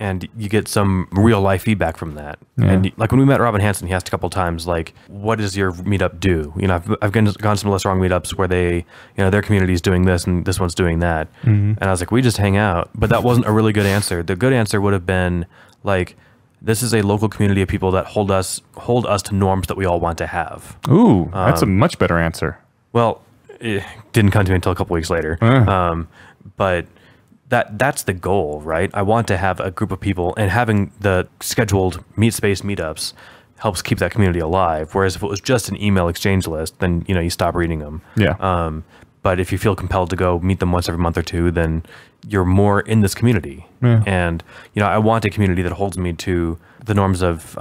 And you get some real life feedback from that. Yeah. And like when we met Robin Hanson, he asked a couple of times, like, what does your meetup do? I've gone to some less wrong meetups where they, their community is doing this and this one's doing that. Mm-hmm. And I was like, we just hang out. But that wasn't a really good answer. The good answer would have been like, this is a local community of people that hold us to norms that we all want to have. Ooh, that's a much better answer. Well, it didn't come to me until a couple weeks later. But that's the goal, right? I want to have a group of people, and having the scheduled meet space meetups helps keep that community alive. Whereas if it was just an email exchange list, then you stop reading them. Yeah. But if you feel compelled to go meet them once every month or two, then you're more in this community. Yeah. And I want a community that holds me to the norms of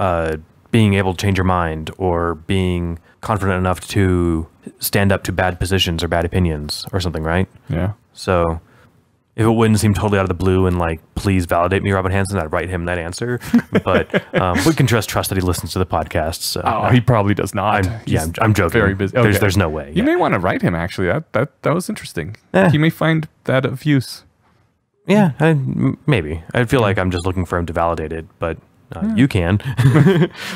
being able to change your mind, or being confident enough to stand up to bad positions or bad opinions or something, right? Yeah. So if it wouldn't seem totally out of the blue and like, please validate me, Robin Hanson, I'd write him that answer. But we can trust that he listens to the podcast. So, he probably does not. I'm joking. Very busy. Okay. There's no way. You may want to write him, actually. That was interesting. He may find that of use. Yeah, maybe. I feel like I'm just looking for him to validate it, but you can.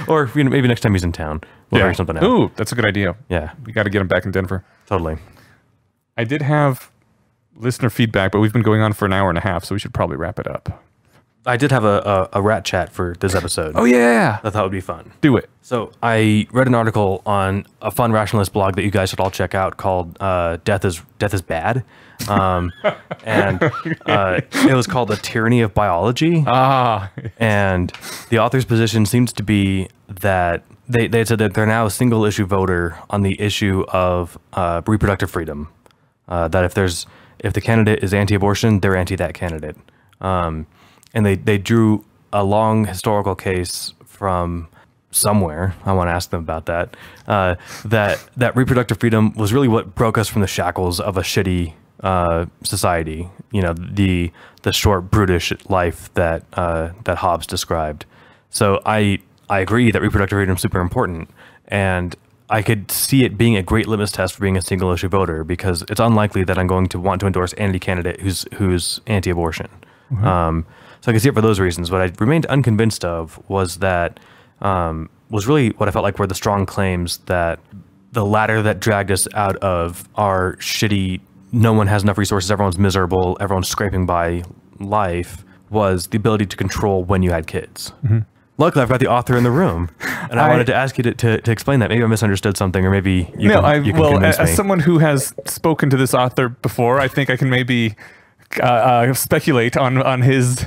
Or maybe next time he's in town, we'll figure something out. Ooh, that's a good idea. Yeah. We got to get him back in Denver. Totally. I did have listener feedback, but we've been going on for an hour and a half, so we should probably wrap it up. I did have a rat chat for this episode. Oh, yeah. I thought it would be fun. Do it. So I read an article on a fun rationalist blog that you guys should all check out called Death is Bad. And it was called The Tyranny of Biology. And the author's position seems to be that they said that they're now a single issue voter on the issue of reproductive freedom. That if the candidate is anti-abortion, they're anti that candidate. And they drew a long historical case from somewhere. I want to ask them about that. That reproductive freedom was really what broke us from the shackles of a shitty society. The short, brutish life that Hobbes described. So I agree that reproductive freedom is super important, and I could see it being a great litmus test for being a single issue voter, because it's unlikely that I'm going to want to endorse any candidate who's anti-abortion. Mm-hmm. So I could see it for those reasons. What I remained unconvinced of was really what I felt like were the strong claims that the ladder that dragged us out of our shitty, no one has enough resources, everyone's miserable, everyone's scraping by life, was the ability to control when you had kids. Mm-hmm. Luckily, I've got the author in the room, and I wanted to ask you to explain that. Maybe I misunderstood something, or maybe you can convince me. As someone who has spoken to this author before, I think I can maybe speculate on his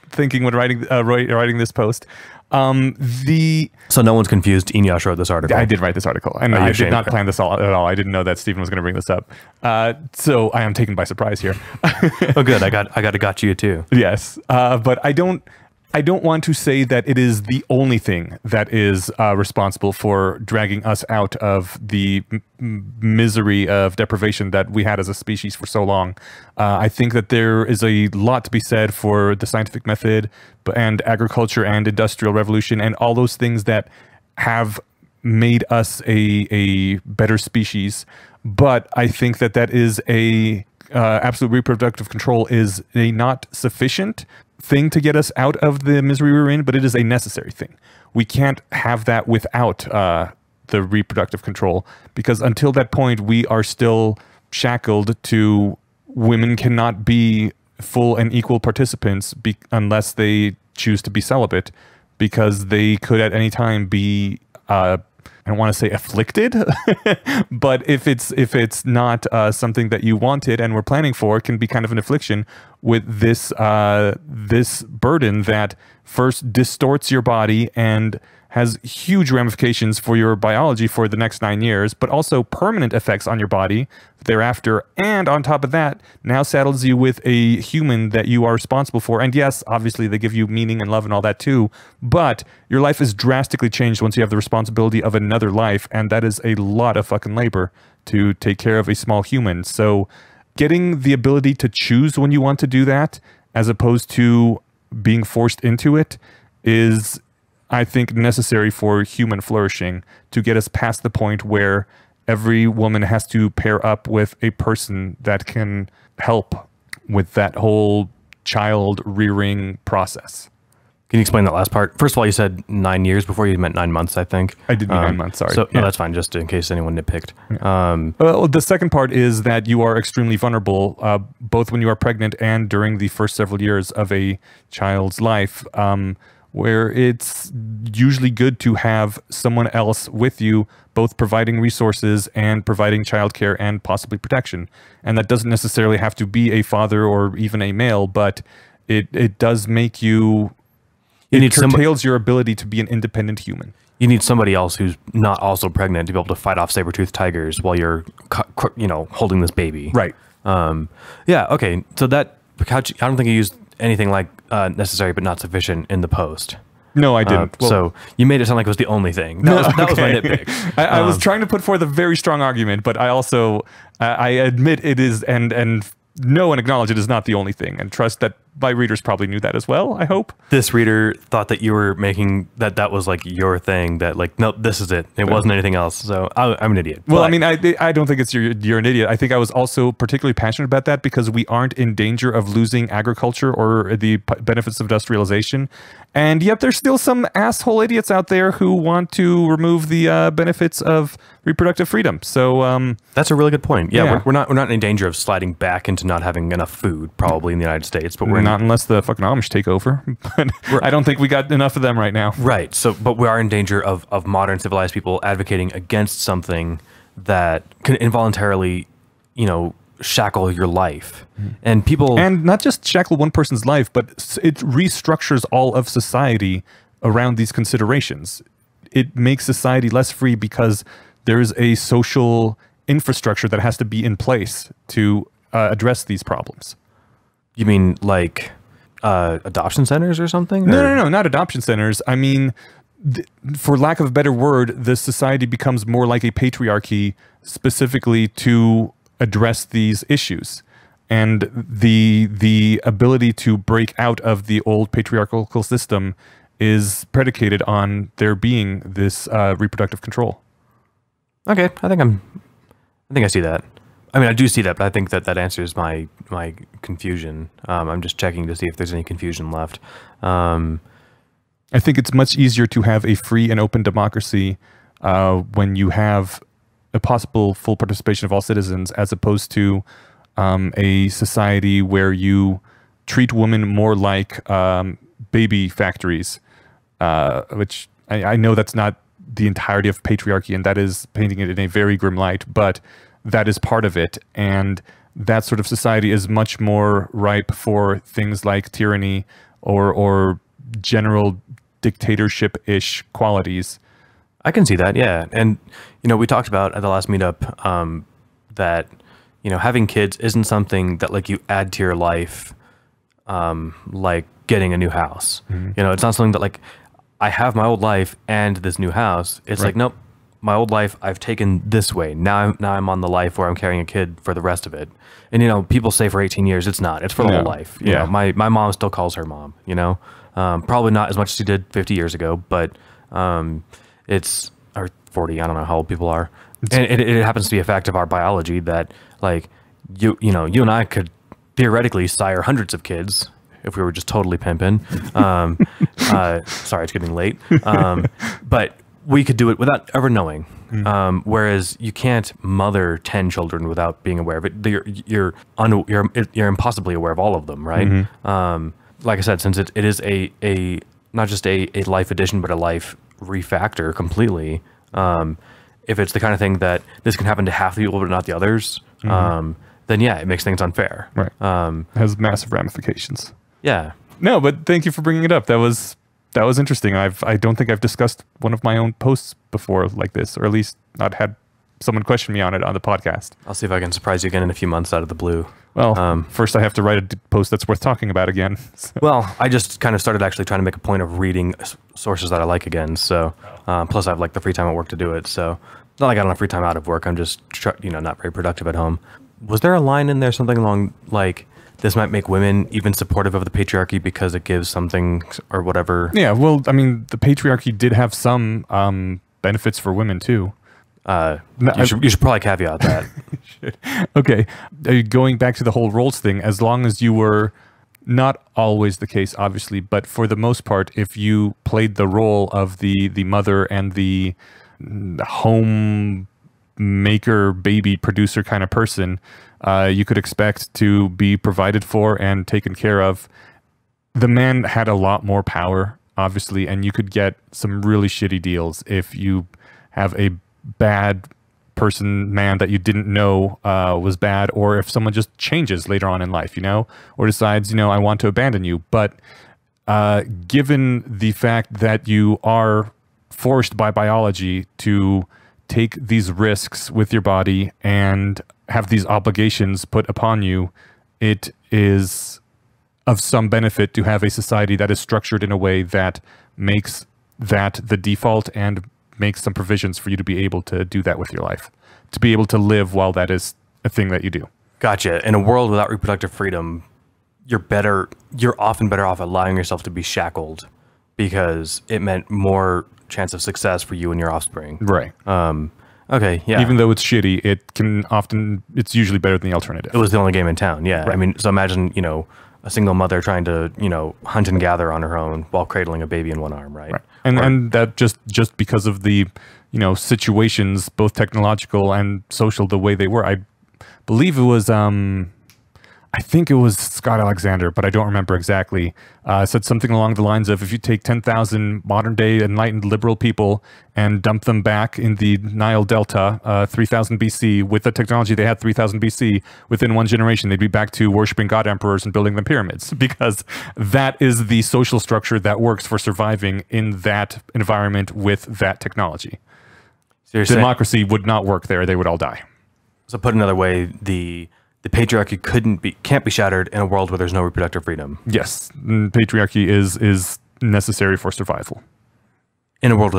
thinking when writing this post. So no one's confused. Eneasz wrote this article. I did write this article, and I did not plan this at all. I didn't know that Stephen was going to bring this up. So I am taken by surprise here. Oh, good. I got you too. Yes, but I don't want to say that it is the only thing that is responsible for dragging us out of the misery of deprivation that we had as a species for so long. I think that there is a lot to be said for the scientific method and agriculture and industrial revolution and all those things that have made us a better species. But I think that is absolute reproductive control is a not sufficient thing to get us out of the misery we were in, but it is a necessary thing. We can't have that without the reproductive control, because until that point, we are still shackled to women cannot be full and equal participants unless they choose to be celibate, because they could at any time be I don't want to say afflicted, but if it's not something that you wanted and were planning for, it can be kind of an affliction with this burden that first distorts your body and has huge ramifications for your biology for the next 9 years, but also permanent effects on your body thereafter. And on top of that, now saddles you with a human that you are responsible for. And yes, obviously they give you meaning and love and all that too, but your life is drastically changed once you have the responsibility of another life. And that is a lot of fucking labor to take care of a small human. So getting the ability to choose when you want to do that, as opposed to being forced into it, is, I think, necessary for human flourishing to get us past the point where every woman has to pair up with a person that can help with that whole child rearing process. Can you explain that last part? First of all, you said 9 years before. You meant 9 months, I think. I did mean 9 months, sorry. So, no, that's fine, just in case anyone nitpicked. Yeah. Well, the second part is that you are extremely vulnerable, both when you are pregnant and during the first several years of a child's life, where it's usually good to have someone else with you, both providing resources and providing childcare and possibly protection. And that doesn't necessarily have to be a father or even a male, but it does make you... It curtails your ability to be an independent human. You need somebody else who's not also pregnant to be able to fight off saber-toothed tigers while you're, holding this baby. Right. Yeah. Okay. So that I don't think you used anything like necessary but not sufficient in the post. No, I didn't. So you made it sound like it was the only thing. That was my nitpick. I was trying to put forth a very strong argument, but I also I admit it is and know and acknowledge it is not the only thing, and trust that my readers probably knew that as well, I hope. This reader thought that you were making that was like your thing, that like, no, this is it. It wasn't anything else. So I'm an idiot. Well, I mean, I don't think it's you're an idiot. I think I was also particularly passionate about that because we aren't in danger of losing agriculture or the benefits of industrialization. And yet there's still some asshole idiots out there who want to remove the benefits of reproductive freedom. So that's a really good point. Yeah, we're not in danger of sliding back into not having enough food probably in the United States, but we're not unless the fucking Amish take over. But I don't think we got enough of them right now. Right. So, but we are in danger of modern civilized people advocating against something that can involuntarily, shackle your life. And people... And not just shackle one person's life, but it restructures all of society around these considerations. It makes society less free because there's a social infrastructure that has to be in place to address these problems. You mean like adoption centers or something? No, not adoption centers. I mean, for lack of a better word, the society becomes more like a patriarchy specifically to address these issues. And the ability to break out of the old patriarchal system is predicated on there being this reproductive control. Okay, I think I see that. I mean, I do see that, but I think that answers my confusion. I'm just checking to see if there's any confusion left. I think it's much easier to have a free and open democracy when you have a possible full participation of all citizens, as opposed to a society where you treat women more like baby factories, which I know that's not the entirety of patriarchy, and that is painting it in a very grim light, but that is part of it. And that sort of society is much more ripe for things like tyranny or general dictatorship-ish qualities. I can see that, yeah. And, we talked about at the last meetup that, having kids isn't something that like you add to your life like getting a new house. Mm-hmm. It's not something that like I have my old life and this new house. It's like, nope, my old life I've taken this way. Now I'm on the life where I'm carrying a kid for the rest of it. And people say for 18 years, it's not. It's for the whole life. You know, my mom still calls her mom, probably not as much as she did 50 years ago, but it's, or 40, I don't know how old people are. And it happens to be a fact of our biology that like you and I could theoretically sire hundreds of kids if we were just totally pimping. Sorry, it's getting late. But we could do it without ever knowing. Whereas you can't mother 10 children without being aware of it. You're impossibly aware of all of them, right? Mm-hmm. Like I said, since it is a not just a life addition, but a life refactor completely, If it's the kind of thing that this can happen to half the people but not the others, then yeah, it makes things unfair. Right. It has massive ramifications. Yeah. No, but thank you for bringing it up. That was interesting. I don't think I've discussed one of my own posts before like this, or at least not had someone question me on it on the podcast. I'll see if I can surprise you again in a few months out of the blue. Well, first I have to write a post that's worth talking about again. So. Well, I just kind of started actually trying to make a point of reading sources that I like again. So, plus I have like the free time at work to do it. So, not like I don't have free time out of work. I'm just, not very productive at home. Was there a line in there, something along like, this might make women even supportive of the patriarchy because it gives something or whatever? Yeah, well, I mean, the patriarchy did have some benefits for women too. You should probably caveat that. Okay. Going back to the whole roles thing, as long as you were, not always the case, obviously, but for the most part, if you played the role of the mother and the home maker, baby producer kind of person, you could expect to be provided for and taken care of. The man had a lot more power, obviously, and you could get some really shitty deals if you have a bad man that you didn't know was bad, or if someone just changes later on in life, or decides, I want to abandon you. But given the fact that you are forced by biology to take these risks with your body and have these obligations put upon you, it is of some benefit to have a society that is structured in a way that makes that the default and makes some provisions for you to be able to do that with your life, to be able to live while that is a thing that you do. Gotcha. In a world without reproductive freedom, you're often better off allowing yourself to be shackled because it meant more chance of success for you and your offspring. Right. Okay, yeah. Even though it's shitty, it's usually better than the alternative. It was the only game in town, yeah. Right. I mean, so imagine, a single mother trying to, hunt and gather on her own while cradling a baby in one arm, right? And that just because of the, situations, both technological and social, the way they were. I believe it was, I think it was Scott Alexander, but I don't remember exactly, said something along the lines of, if you take 10,000 modern day enlightened liberal people and dump them back in the Nile Delta, 3000 BC, with the technology they had 3000 BC, within one generation, they'd be back to worshiping god emperors and building the pyramids, because that is the social structure that works for surviving in that environment with that technology. So democracy would not work there. They would all die. So put another way, the patriarchy can't be shattered in a world where there's no reproductive freedom. Yes, patriarchy is necessary for survival. In a world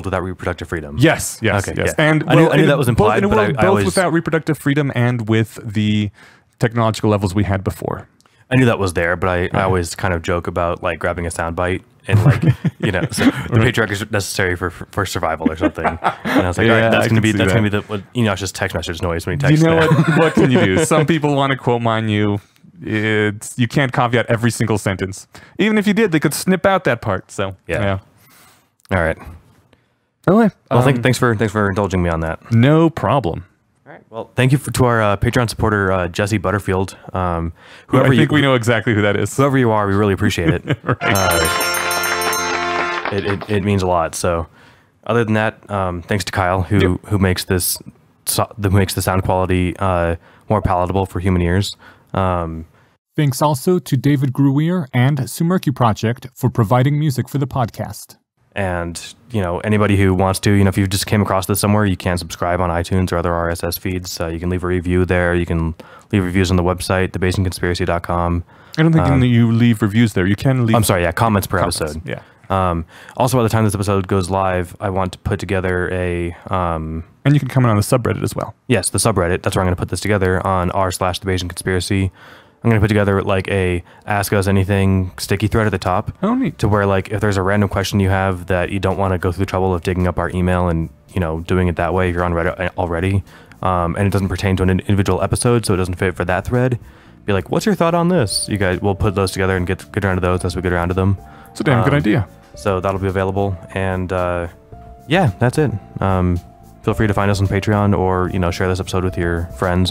without reproductive freedom. Yes. Okay, yes. Yeah. And I knew that was implied, both without reproductive freedom and with the technological levels we had before. I knew that was there, but I always kind of joke about like grabbing a soundbite and like so the patriarchy is necessary for survival or something. And I was like, all right, that's gonna be what Eneasz's text message noise when he texts. You know what can you do? Some people want to quote mine you. You can't caveat every single sentence. Even if you did, they could snip out that part. So yeah. All right. Okay. Well, thanks for indulging me on that. No problem. All right. Well, thank you to our Patreon supporter Jesse Butterfield. I think we know exactly who that is. Whoever you are, we really appreciate it. It means a lot. So, other than that, thanks to Kyle who makes the sound quality more palatable for human ears. Thanks also to David Gruier and Sumercu Project for providing music for the podcast. And, anybody who wants to, if you just came across this somewhere, you can subscribe on iTunes or other RSS feeds. You can leave a review there. You can leave reviews on the website, thebayesianconspiracy.com. I don't think you leave reviews there. You can leave... I'm sorry, comments per episode. Yeah. Also, by the time this episode goes live, I want to put together a... and you can comment on the subreddit as well. Yes, the subreddit. That's where I'm going to put this together on r/thebayesianconspiracy. I'm going to put together like a Ask Us Anything sticky thread at the top. Oh, neat. To where like if there's a random question you have that you don't want to go through the trouble of digging up our email and, doing it that way, if you're on Reddit already, and it doesn't pertain to an individual episode, so it doesn't fit for that thread, be like, what's your thought on this? You guys, we'll put those together and get around to those as we get around to them. It's a damn good idea. So that'll be available. And yeah, that's it. Feel free to find us on Patreon or, share this episode with your friends